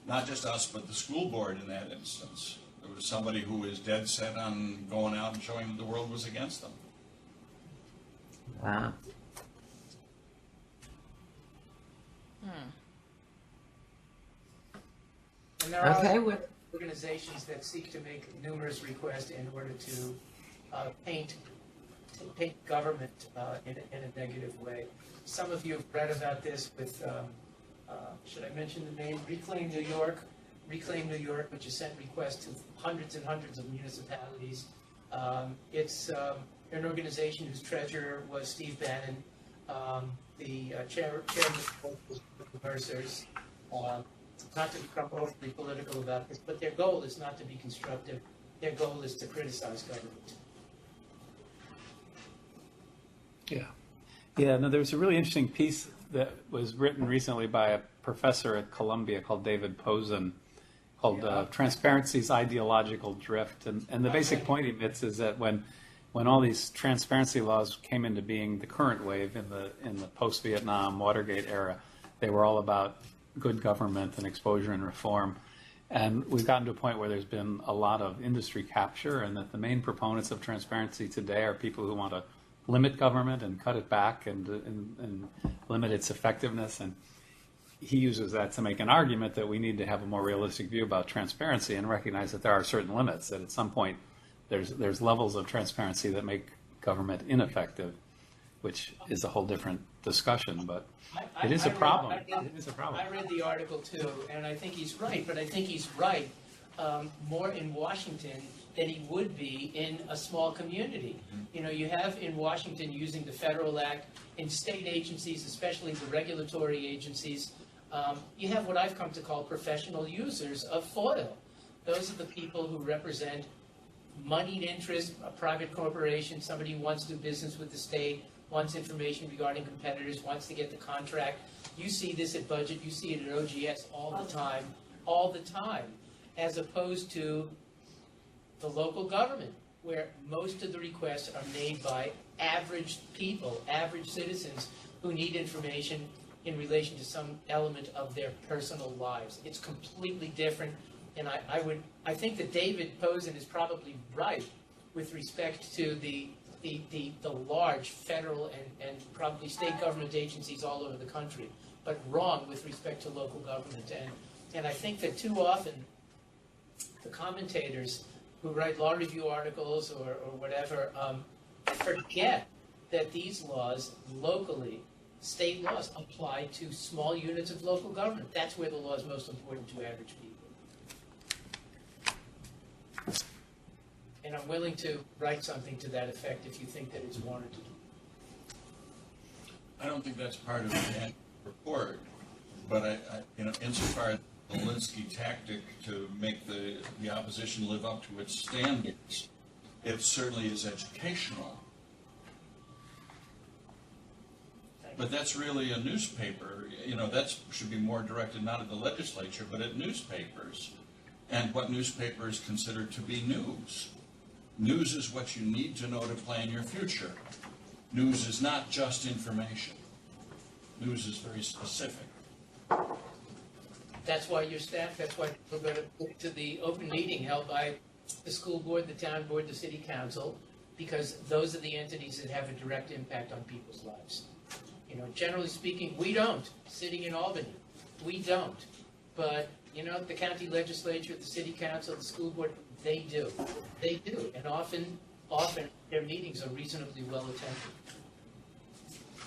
not just us, but the school board in that instance. There was somebody who was dead set on going out and showing that the world was against them. Wow. And there are Okay, well, organizations that seek to make numerous requests in order to paint government in a negative way. Some of you have read about this with, should I mention the name? Reclaim New York. Reclaim New York, which has sent requests to hundreds and hundreds of municipalities. It's an organization whose treasurer was Steve Bannon. The chairman was Mercer's. Not to become overly political about this, but their goal is not to be constructive. Their goal is to criticize government. Yeah. Yeah, no, there was a really interesting piece that was written recently by a professor at Columbia called David Posen called Transparency's Ideological Drift. And the basic point he makes is that when all these transparency laws came into being, the current wave in the post-Vietnam Watergate era, they were all about good government and exposure and reform. And we've gotten to a point where there's been a lot of industry capture, and that the main proponents of transparency today are people who want to limit government and cut it back and limit its effectiveness. And he uses that to make an argument that we need to have a more realistic view about transparency and recognize that there are certain limits, that at some point there's levels of transparency that make government ineffective, which is a whole different discussion, but it is a problem. It is a problem. I read the article too, and I think he's right, but I think he's right more in Washington than he would be in a small community. You know, you have in Washington, using the Federal Act, in state agencies, especially the regulatory agencies, you have what I've come to call professional users of FOIL. Those are the people who represent moneyed interest, a private corporation, somebody who wants to do business with the state, wants information regarding competitors, wants to get the contract. You see this at budget, you see it at OGS all the time, as opposed to the local government, where most of the requests are made by average people, average citizens who need information in relation to some element of their personal lives. It's completely different, and I think that David Posen is probably right with respect to the large federal and probably state government agencies all over the country, but wrong with respect to local government. And I think that too often the commentators who write law review articles or whatever forget that these laws locally, state laws, apply to small units of local government. That's where the law is most important to average people. And I'm willing to write something to that effect if you think that it's warranted. I don't think that's part of the annual report, but I insofar as the Linsky tactic to make the opposition live up to its standards, it certainly is educational. But that's really a newspaper. That should be more directed not at the legislature, but at newspapers, and what newspapers consider to be news. News is what you need to know to plan your future. News is not just information. News is very specific. That's why that's why we're going to look to the open meeting held by the school board, the town board, the city council, because those are the entities that have a direct impact on people's lives. Generally speaking, we don't, sitting in Albany, we don't. But, the county legislature, the city council, the school board, they do. They do. And often their meetings are reasonably well attended.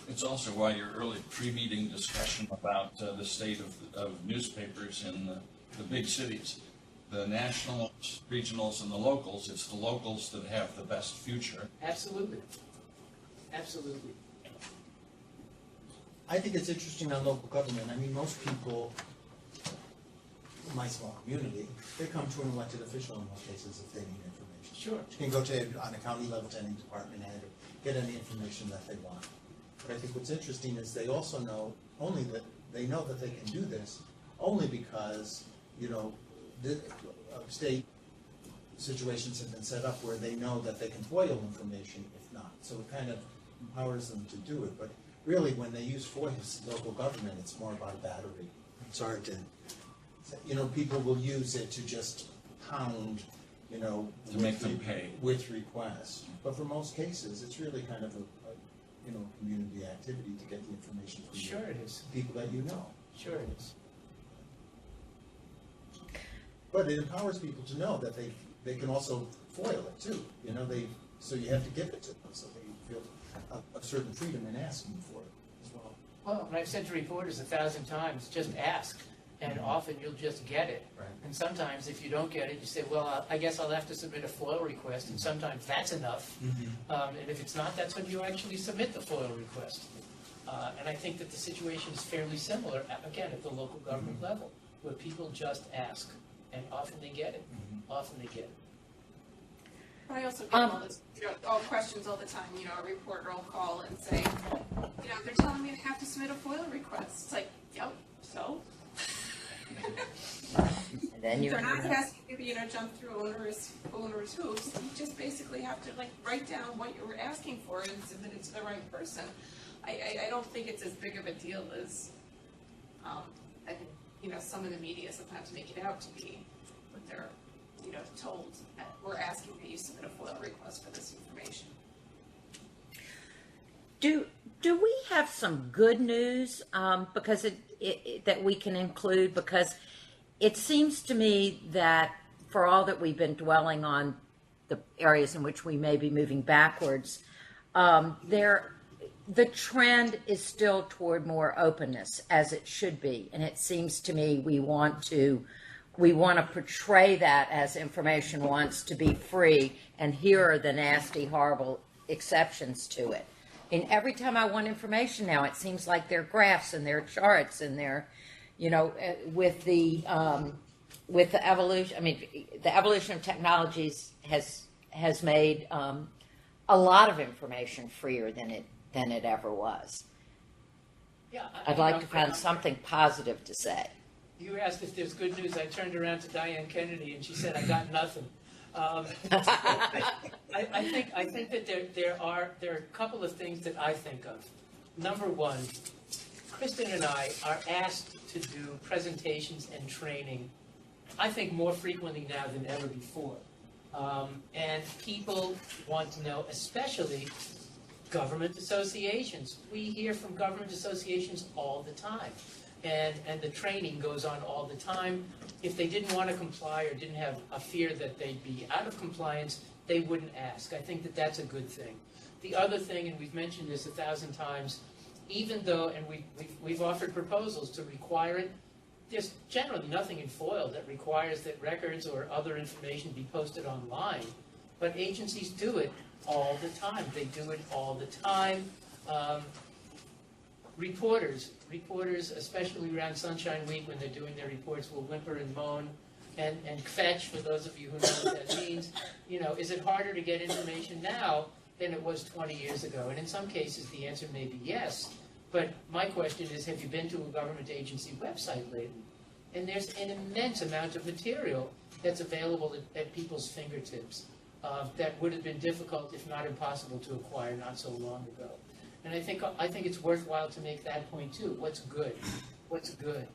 It's also why your early pre-meeting discussion about the state of newspapers in the big cities, the nationals, regionals, and the locals, it's the locals that have the best future. Absolutely. Absolutely. I think it's interesting on local government. I mean, most people, in my small community, they come to an elected official in most cases if they need information. Sure. You can go to, on a county level, to any department head, or get any information that they want. But I think what's interesting is they also know only that, they know that they can do this only because, you know, the state situations have been set up where they know that they can FOIL information if not. So it kind of empowers them to do it. But really, when they use FOIA as local government, it's more about a battery. It's hard to, you know, people will use it to just pound, you know, To make them pay. with requests. But for most cases, it's really kind of a you know, community activity to get the information from Sure it is. people that you know. Sure it is. But it empowers people to know that they can also FOIL it too. You know, so you have to give it to them, so they feel a certain freedom in asking for it as well. Well, and I've said to reporters 1,000 times, just ask, and often you'll just get it. Right. And sometimes if you don't get it, you say, well, I guess I'll have to submit a FOIL request, and sometimes that's enough. And if it's not, that's when you actually submit the FOIL request. And I think that the situation is fairly similar, again, at the local government level, where people just ask, and often they get it. Often they get it. But I also get all this, all questions all the time, you know, a reporter will call and say, you know, they're telling me I have to submit a FOIL request. It's like, yep, so? And then you. They're not asking you to, you know, jump through onerous hoops. You just basically have to, like, write down what you were asking for and submit it to the right person. I don't think it's as big of a deal as, I think, you know, some of the media sometimes make it out to be, but they're, you know, told, we're asking that you submit a FOIL request for this information. Do we have some good news because that we can include? Because it seems to me that for all that we've been dwelling on the areas in which we may be moving backwards, the trend is still toward more openness, as it should be. And it seems to me we want to portray that as information wants to be free, and here are the nasty, horrible exceptions to it. And every time I want information now, it seems like there are graphs and there are charts and there, you know, with the evolution. I mean, the evolution of technologies has made a lot of information freer than it ever was. Yeah, I'd like to find something positive to say. You asked if there's good news. I turned around to Diane Kennedy and she said, I got nothing. I think that there are a couple of things that I think of. Number one, Kristen and I are asked to do presentations and training, I think more frequently now than ever before. And people want to know, especially government associations. We hear from government associations all the time. And the training goes on all the time. If they didn't want to comply or didn't have a fear that they'd be out of compliance, they wouldn't ask. I think that that's a good thing. The other thing, and we've mentioned this 1,000 times, even though, and we've offered proposals to require it, there's generally nothing in FOIL that requires that records or other information be posted online. But agencies do it all the time. They do it all the time. Reporters, especially around Sunshine Week when they're doing their reports, will whimper and moan and fetch, for those of you who know what that means. You know, is it harder to get information now than it was 20 years ago? And in some cases, the answer may be yes. But my question is, have you been to a government agency website lately? And there's an immense amount of material that's available at people's fingertips that would have been difficult, if not impossible, to acquire not so long ago. And I think it's worthwhile to make that point too. What's good? What's good?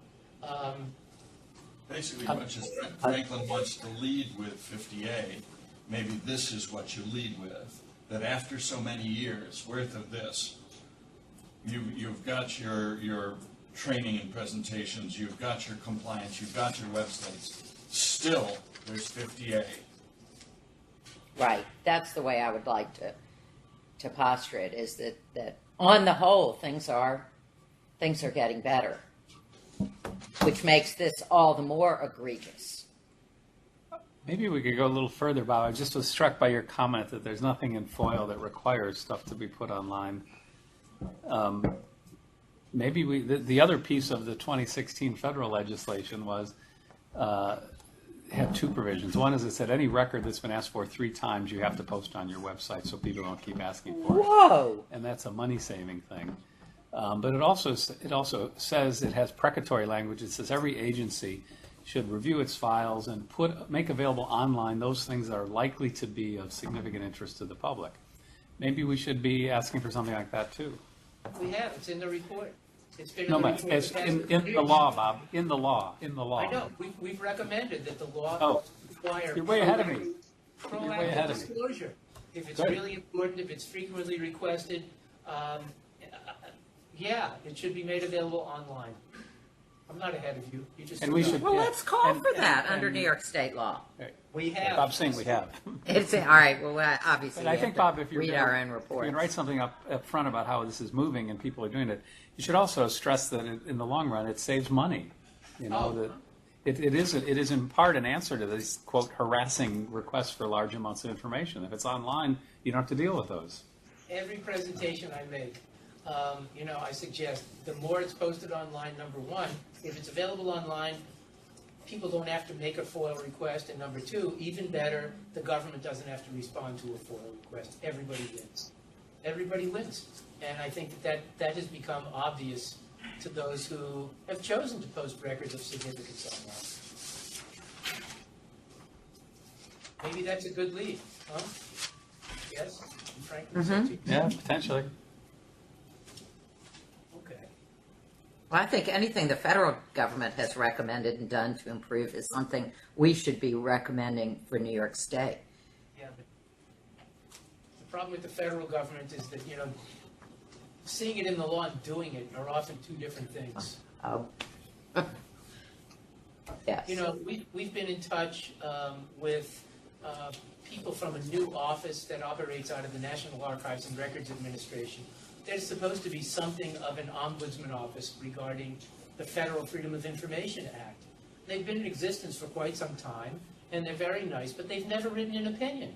Basically, much as Franklin wants to lead with 50A, maybe this is what you lead with, that after so many years worth of this, you've got your training and presentations, you've got your compliance, you've got your websites. Still, there's 50A. Right. That's the way I would like to posture it, is that on the whole, things are getting better, which makes this all the more egregious. Maybe we could go a little further, Bob. I just was struck by your comment that there's nothing in FOIL that requires stuff to be put online. Maybe the other piece of the 2016 federal legislation was had two provisions. One is it said any record that's been asked for 3 times you have to post on your website so people don't keep asking for it. Whoa. And that's a money-saving thing. But it also says it has precatory language. It says every agency should review its files and make available online those things that are likely to be of significant interest to the public. Maybe we should be asking for something like that too. We have, it's in the report. It's been No, in the but report. it's the past in 3 the law, Bob. In the law. I know, we've recommended that the law Oh, require. you're way ahead of me. You're way Proactive ahead of me. disclosure. If it's Good. really important, if it's frequently requested, yeah, it should be made available online. I'm not ahead of you. You just. And we should. Well, yeah. let's call And- for that and- under New York state law. We have. Bob's saying we have. It's all right. Well, obviously, But I we think, have to Bob, if you're read gonna, our own if you reports. can write something up front about how this is moving and people are doing it, you should also stress that in the long run, it saves money. You know, Oh. that it is in part an answer to these, quote, harassing requests for large amounts of information. If it's online, you don't have to deal with those. Every presentation I make, I suggest the more it's posted online, number one, if it's available online, people don't have to make a FOIL request, and number two, even better, the government doesn't have to respond to a FOIL request. Everybody wins. Everybody wins. And I think that has become obvious to those who have chosen to post records of significance online. Maybe that's a good lead, huh? Yes? Frank? Yeah, potentially. Okay. Well, I think anything the federal government has recommended and done to improve is something we should be recommending for New York State. Yeah, but the problem with the federal government is that, seeing it in the law and doing it are often two different things. Oh. Yes. We've been in touch with people from a new office that operates out of the National Archives and Records Administration. There's supposed to be something of an ombudsman office regarding the Federal Freedom of Information Act. They've been in existence for quite some time, and they're very nice, but they've never written an opinion.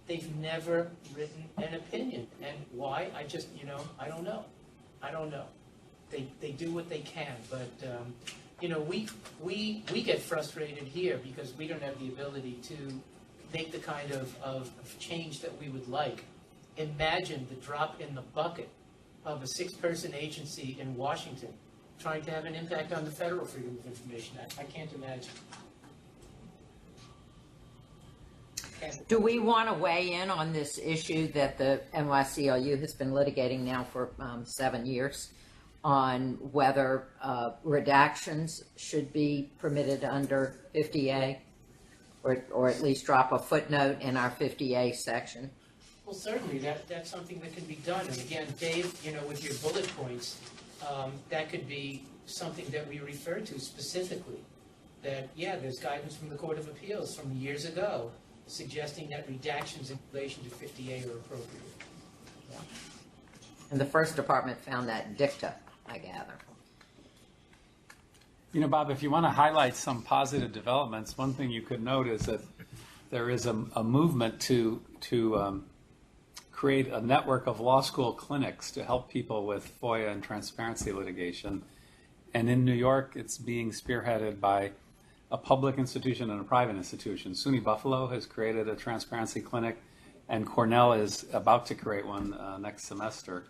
They've never written an opinion. And why? I just, I don't know. I don't know. They do what they can, but, we get frustrated here because we don't have the ability to make the kind of change that we would like. Imagine the drop in the bucket of a 6-person agency in Washington trying to have an impact on the Federal Freedom of Information Act. I can't imagine. Do we want to weigh in on this issue that the NYCLU has been litigating now for 7 years on whether redactions should be permitted under 50A or at least drop a footnote in our 50A section? Well, certainly, that's something that can be done. And again, Dave, with your bullet points, that could be something that we refer to specifically. That, there's guidance from the Court of Appeals from years ago suggesting that redactions in relation to 50A are appropriate. Yeah. And the first department found that dicta, I gather. Bob, if you want to highlight some positive developments, one thing you could note is that there is a movement to create a network of law school clinics to help people with FOIA and transparency litigation. And in New York, it's being spearheaded by a public institution and a private institution. SUNY Buffalo has created a transparency clinic, and Cornell is about to create one next semester.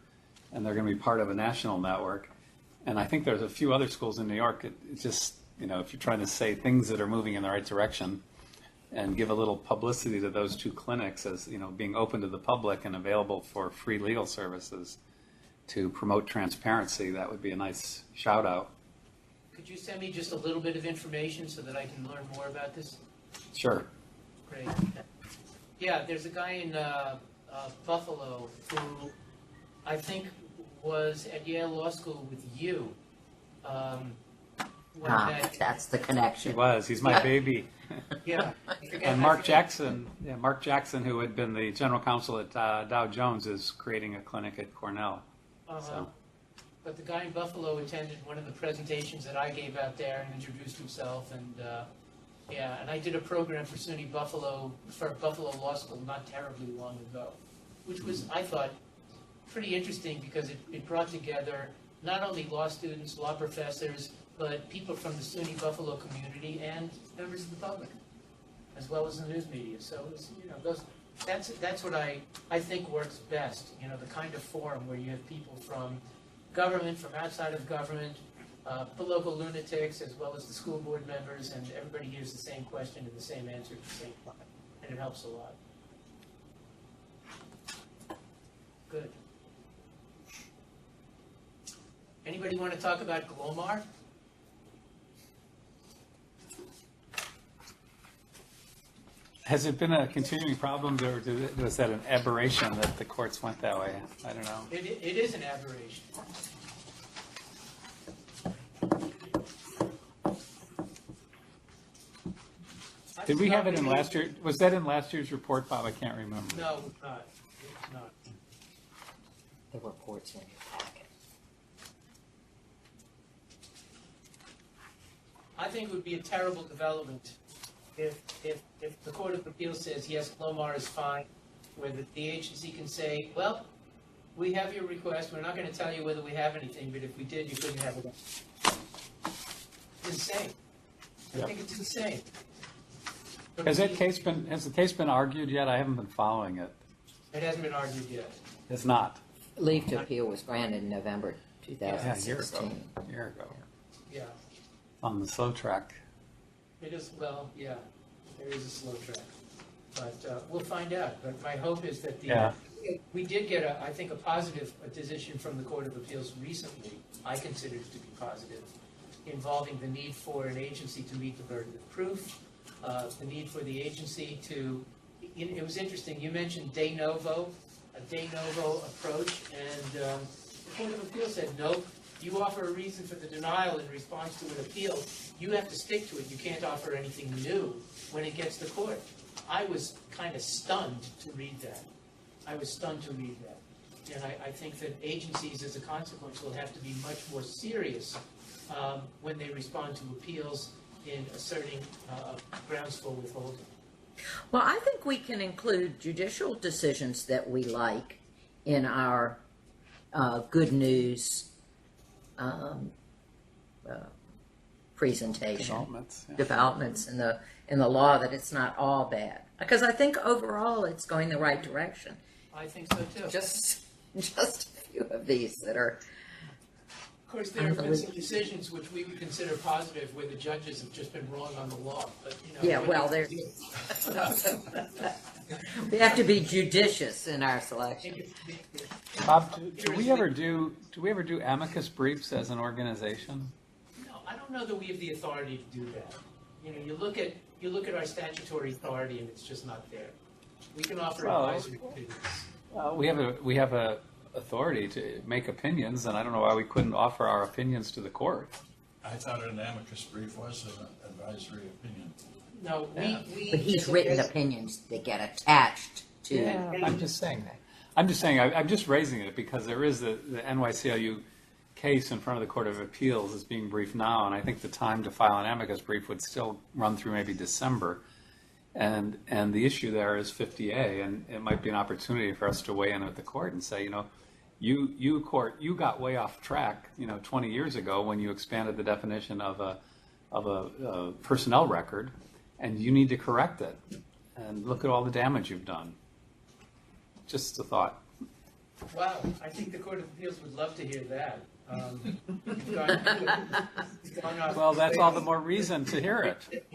And they're going to be part of a national network. And I think there's a few other schools in New York. It's just, if you're trying to say things that are moving in the right direction and give a little publicity to those 2 clinics as, being open to the public and available for free legal services to promote transparency, that would be a nice shout out. Could you send me just a little bit of information so that I can learn more about this? Sure. Great. Yeah, there's a guy in Buffalo who I think was at Yale Law School with you. That's the connection. He was. He's my baby. Yeah. And Mark Jackson, who had been the general counsel at Dow Jones, is creating a clinic at Cornell. So. But the guy in Buffalo attended one of the presentations that I gave out there and introduced himself, and Yeah, and I did a program for SUNY Buffalo, for Buffalo Law School not terribly long ago, which was, I thought, pretty interesting because it brought together not only law students, law professors, but people from the SUNY Buffalo community and members of the public, as well as the news media. So it was, that's what I think works best, the kind of forum where you have people from government, from outside of government, the local lunatics, as well as the school board members, and everybody hears the same question and the same answer at the same time, and it helps a lot. Good. Anybody want to talk about Glomar? Has it been a continuing problem, or was that an aberration that the courts went that way? I don't know. It is an aberration. Did we have it in last year? Was that in last year's report, Bob? I can't remember. No, it's not. It's not. The report's in your packet. I think it would be a terrible development if the Court of Appeal says, yes, Glomar is fine, where the agency can say, well, we have your request, we're not going to tell you whether we have anything, but if we did, you couldn't have it. It's insane. I think it's insane. Has the case been argued yet? I haven't been following it. It hasn't been argued yet. It's not. Leave to appeal was granted in November Yeah, 2016. a year ago. Yeah, On the slow track. it is, well, yeah, there is a slow track. But we'll find out. But my hope is that Yeah. we did get, I think, a positive decision from the Court of Appeals recently, I consider it to be positive, involving the need for an agency to meet the burden of proof, the need for the agency to, it was interesting, you mentioned a de novo approach, and the Court of Appeals said, no, you offer a reason for the denial in response to an appeal, you have to stick to it, you can't offer anything new when it gets to court. I was kind of stunned to read that. And I think that agencies, as a consequence, will have to be much more serious when they respond to appeals in asserting grounds for withholding. Well, I think we can include judicial decisions that we like in our good news presentation. Developments in the law, that it's not all bad. Because I think overall it's going the right direction. I think so too. Just a few of these that are. Of course, there have been some decisions which we would consider positive where the judges have just been wrong on the law, but Yeah, well, we have to be judicious in our selection. Bob, do we ever do amicus briefs as an organization? No, I don't know that we have the authority to do that. You look at our statutory authority and it's just not there. We can offer advisory opinions. We have a authority to make opinions, and I don't know why we couldn't offer our opinions to the court. I thought an amicus brief was an advisory opinion. No, But he's written opinions that get attached to. Yeah, I'm just saying that. I'm just raising it because there is the NYCLU case in front of the Court of Appeals is being briefed now, and I think the time to file an amicus brief would still run through maybe December. And the issue there is 50A, and it might be an opportunity for us to weigh in at the court and say, you court, you got way off track, 20 years ago when you expanded the definition of a personnel record, and you need to correct it. And look at all the damage you've done. Just a thought. Wow, I think the Court of Appeals would love to hear that. Well, that's all the more reason to hear it.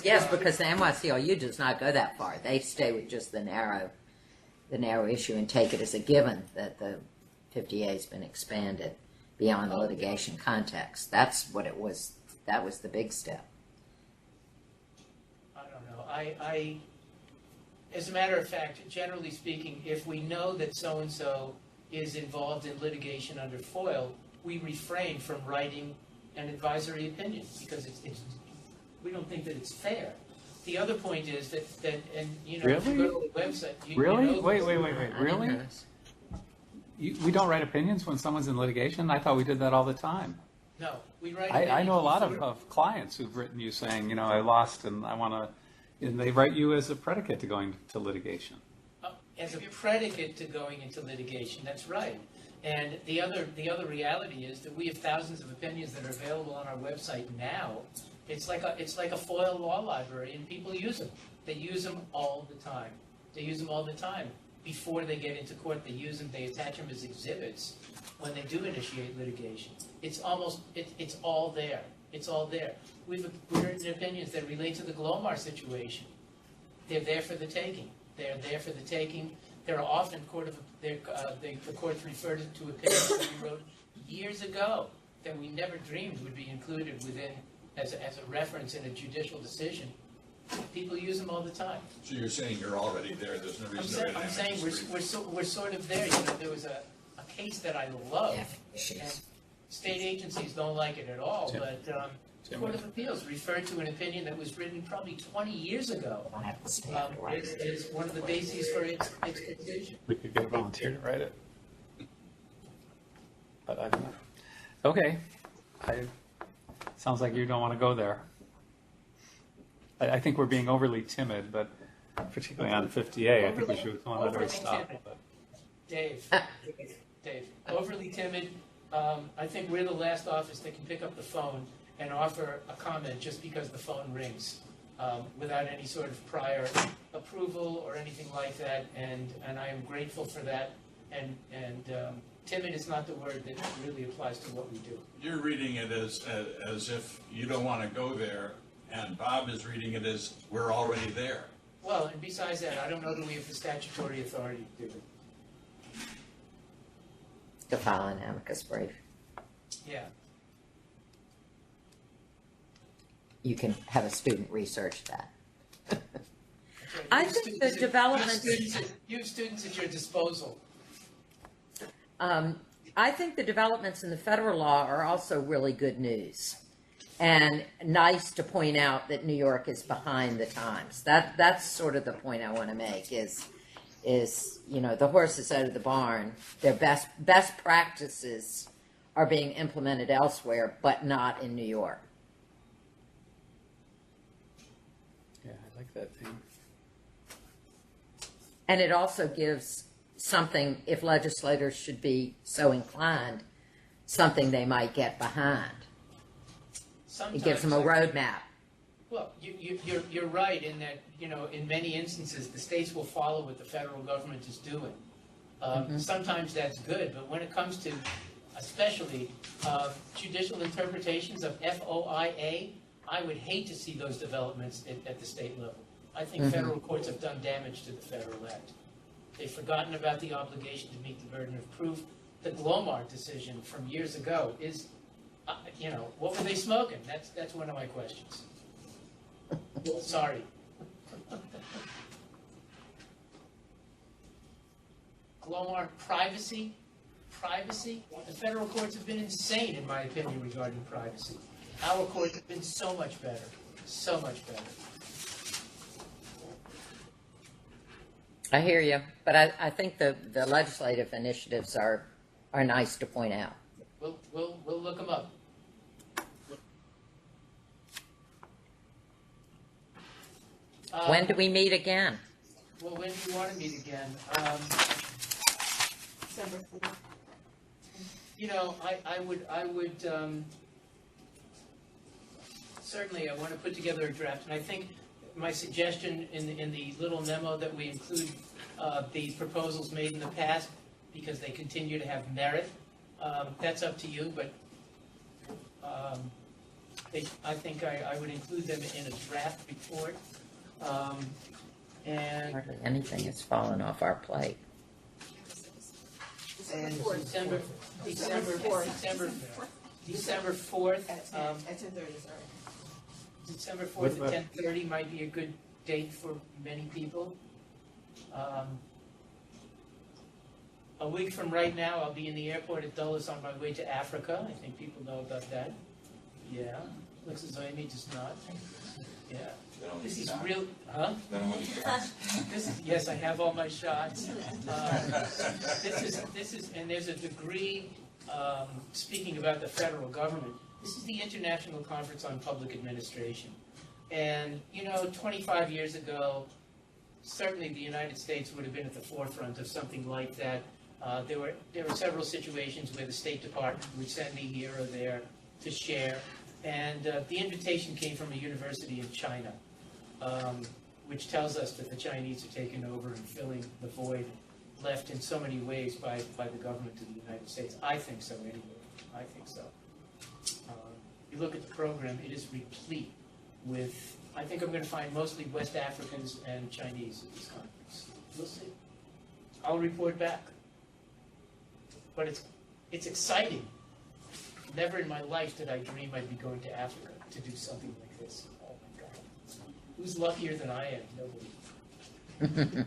Yes, because the NYCLU does not go that far. They stay with just the narrow issue and take it as a given that the 50A has been expanded beyond the litigation context. That's what it was. That was the big step. I don't know. As a matter of fact, generally speaking, if we know that so-and-so is involved in litigation under FOIL, we refrain from writing an advisory opinion because we don't think that it's fair. The other point is that and Really? if you go to the website, Really? Wait. Really? We don't write opinions when someone's in litigation? I thought we did that all the time. No, we write. I know a lot opinions of clients who've written you saying, I lost and I want to, and they write you as a predicate to going to litigation. as a predicate to going into litigation, that's right. And the other reality is that we have thousands of opinions that are available on our website now. It's like a FOIL law library, and people use them. They use them all the time. They use them all the time. Before they get into court, they use them, they attach them as exhibits when they do initiate litigation. It's all there. It's all there. We've written opinions that relate to the Glomar situation. They're there for the taking. They're there for the taking. There are often the courts referred to opinions that we wrote years ago that we never dreamed would be included within as a reference in a judicial decision. People use them all the time. So you're saying you're already there, there's no reason to I'm saying we're sort of there. There was a case that I love, and state agencies don't like it at all, but the Court of Appeals referred to an opinion that was written probably 20 years ago as one of the bases for its conclusion. We could get a volunteer to write it. But I don't know. Okay. Sounds like you don't want to go there. I think we're being overly timid, but particularly on 50A, I think we should let her stop. But. Dave, overly timid. I think we're the last office that can pick up the phone and offer a comment just because the phone rings, without any sort of prior approval or anything like that. And I am grateful for that. And timid is not the word that really applies to what we do. You're reading it as if you don't want to go there, and Bob is reading it as we're already there. Well, and besides that, I don't know that we have the statutory authority to do it. To file an amicus brief. Yeah. You can have a student research that. I think the development. You have students at your disposal. I think the developments in the federal law are also really good news, and nice to point out that New York is behind the times. That's sort of the point I want to make. Is the horse is out of the barn. Their best practices are being implemented elsewhere, but not in New York. Yeah, I like that thing. And it also gives something, if legislators should be so inclined, something they might get behind. It gives them a roadmap. Well, you're right in that, in many instances, the states will follow what the federal government is doing. Sometimes that's good, but when it comes to, especially, judicial interpretations of FOIA, I would hate to see those developments at the state level. I think federal courts have done damage to the Federal Act. They've forgotten about the obligation to meet the burden of proof. The Glomar decision from years ago is, what were they smoking? That's one of my questions. Sorry. Glomar, privacy. The federal courts have been insane, in my opinion, regarding privacy. Our courts have been so much better. So much better. I hear you, but I think the legislative initiatives are nice to point out. We'll look them up. When do we meet again? Well, when do you want to meet again? December 4th. I would certainly I want to put together a draft, and I think my suggestion in the little memo that we include the proposals made in the past, because they continue to have merit. That's up to you, but I think I would include them in a draft report. And hardly anything has fallen off our plate. and December 4th. At 10:30, sorry. December 4th at 10:30 might be a good date for many people. A week from right now, I'll be in the airport at Dulles on my way to Africa. I think people know about that. Yeah, looks as though Amy does not. Yeah. This is real, huh? Yes, I have all my shots. This is, and there's a degree, speaking about the federal government, This is the International Conference on Public Administration. And, 25 years ago, certainly the United States would have been at the forefront of something like that. There were several situations where the State Department would send me here or there to share. And the invitation came from a university in China, which tells us that the Chinese are taking over and filling the void left in so many ways by the government of the United States. I think so, anyway. I think so. You look at the program, it is replete with, I think I'm going to find mostly West Africans and Chinese at this conference. We'll see. I'll report back. But it's exciting. Never in my life did I dream I'd be going to Africa to do something like this. Oh my God. Who's luckier than I am? Nobody.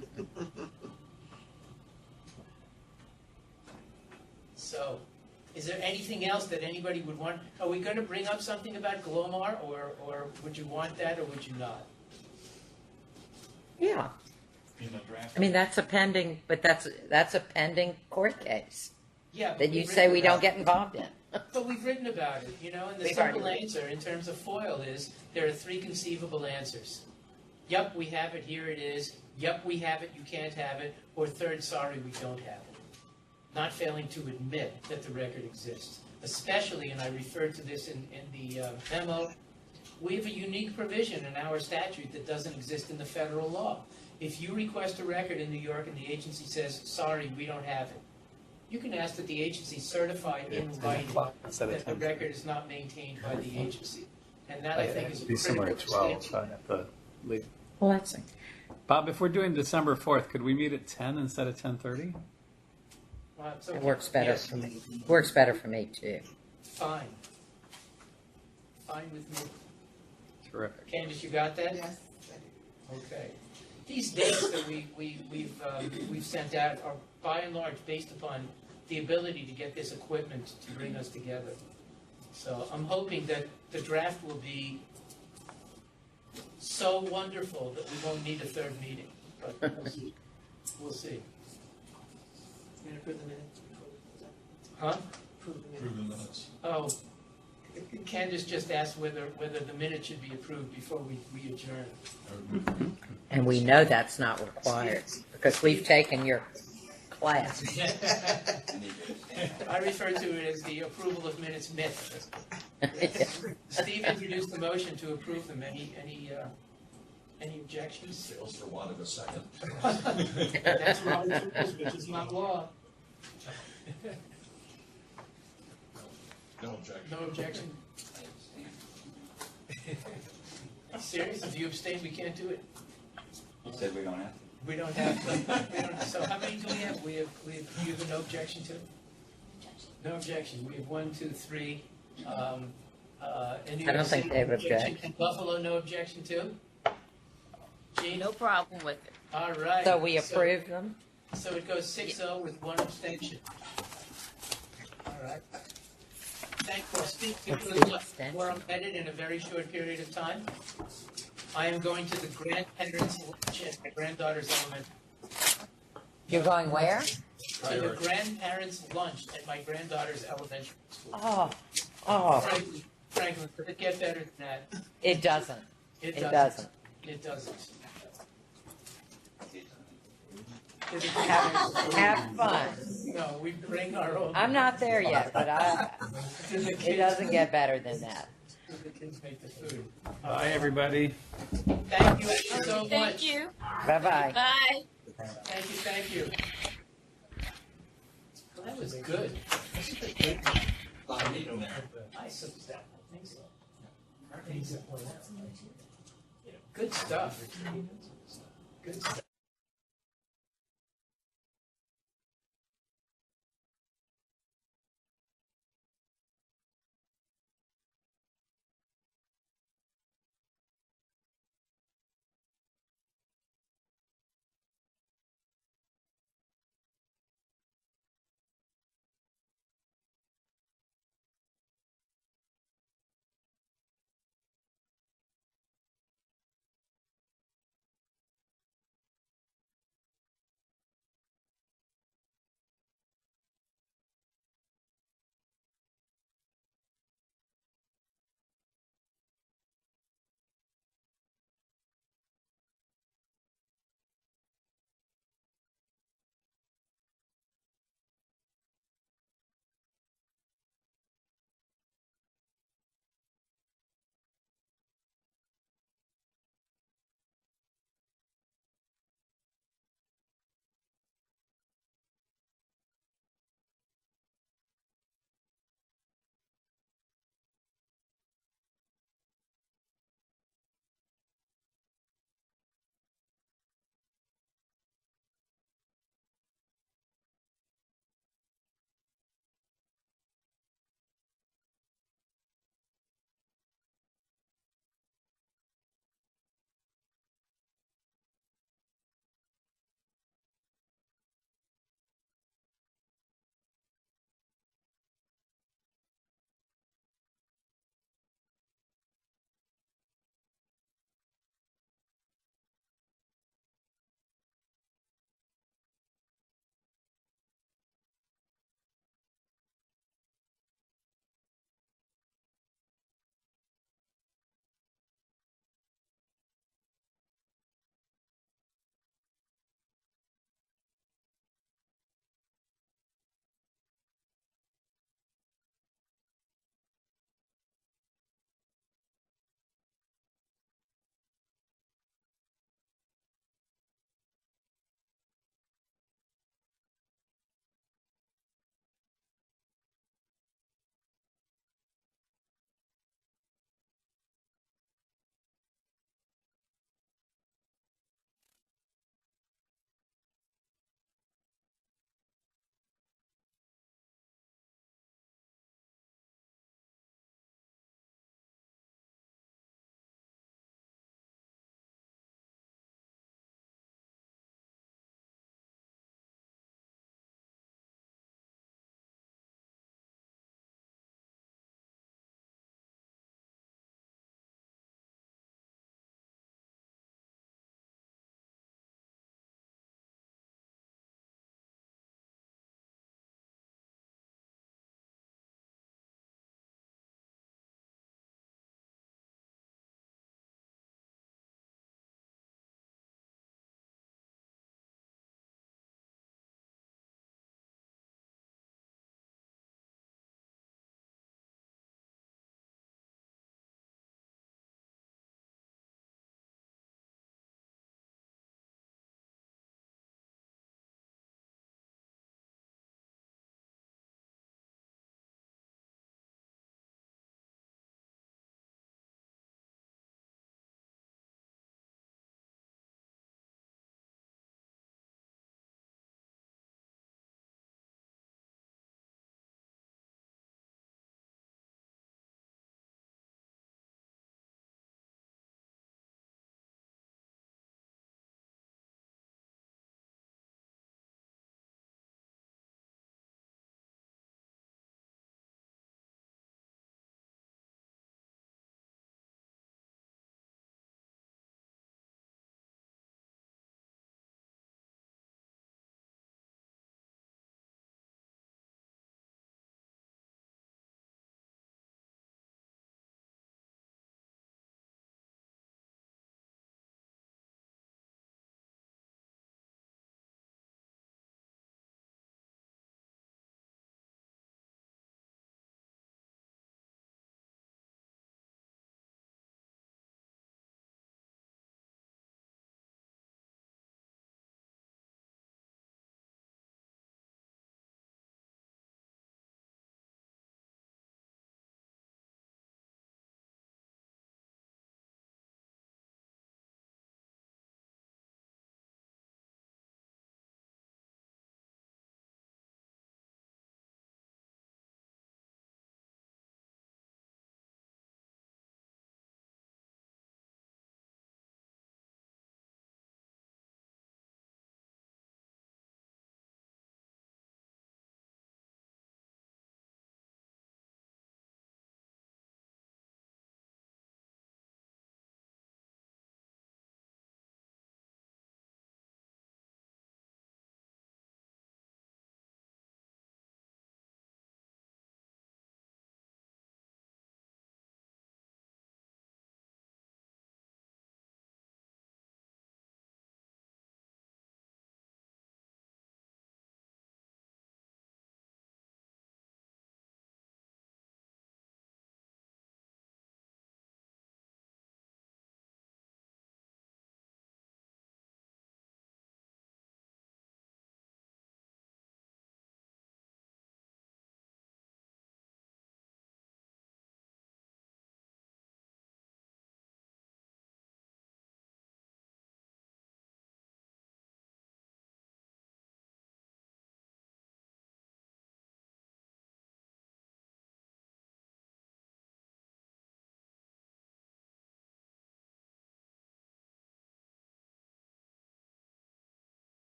So, is there anything else that anybody would want? Are we going to bring up something about Glomar, or would you want that, or would you not? Yeah. In the draft. I mean, that's a pending, but that's a pending court case Yeah. but that you we've say written we about don't get involved in. But we've written about it, and the We've simple already- answer in terms of FOIL is there are three conceivable answers. Yep, we have it, here it is. Yep, we have it, you can't have it. Or third, sorry, we don't have it. Not failing to admit that the record exists. Especially, and I referred to this in the memo, we have a unique provision in our statute that doesn't exist in the federal law. If you request a record in New York and the agency says, sorry, we don't have it, you can ask that the agency certify in writing that the record is not maintained by the agency. And that, I think, is a December critical 12th, distinction. I'd have to leave. Well, that's it. Bob, if we're doing December 4th, could we meet at 10 instead of 10:30? It's It okay. works better Yes. for me. Works better for me too. Fine. Fine with me. Terrific. Candace, you got that? Yes. Okay. These dates that we've sent out are by and large based upon the ability to get this equipment to bring us together. So I'm hoping that the draft will be so wonderful that we won't need a third meeting, but we'll see. We'll see. You gonna approve the minutes? Huh? Approve the minutes. Oh, Candace just asked whether the minute should be approved before we adjourn. And we know that's not required because we've taken your class. I refer to it as the approval of minutes myth. Steve introduced the motion to approve them. Any objections? Sales for want of a second. That's Robert's rules, which is not law. No objection. No objection. Serious? If you abstain, we can't do it. You said we don't have to. We don't have. So how many do we have? We have. You have no objection to? No objection. We have 1, 2, 3. New I don't York think City, they have no objection. objection. And Buffalo, no objection to? Gene? No problem with it. All right. So we approve them? So it goes 6-0 with 1 abstention. All right. Thank you. Speaking What's of the abstention? where I'm headed in a very short period of time, I am going to the grandparents' lunch at my granddaughter's elementary. You're going where? To the grandparents' lunch at my granddaughter's elementary school. Oh, Franklin, could it get better than that? it doesn't. It It doesn't. doesn't. It doesn't. Have fun. No, we bring our own. I'm not there yet, but The it kids- doesn't get better than that. The kids make the food. Bye, everybody. Thank you so much. Thank you. Bye-bye. Bye. Thank you. Well, that was good. I suppose that. I think so. I think so. Good stuff. Good stuff.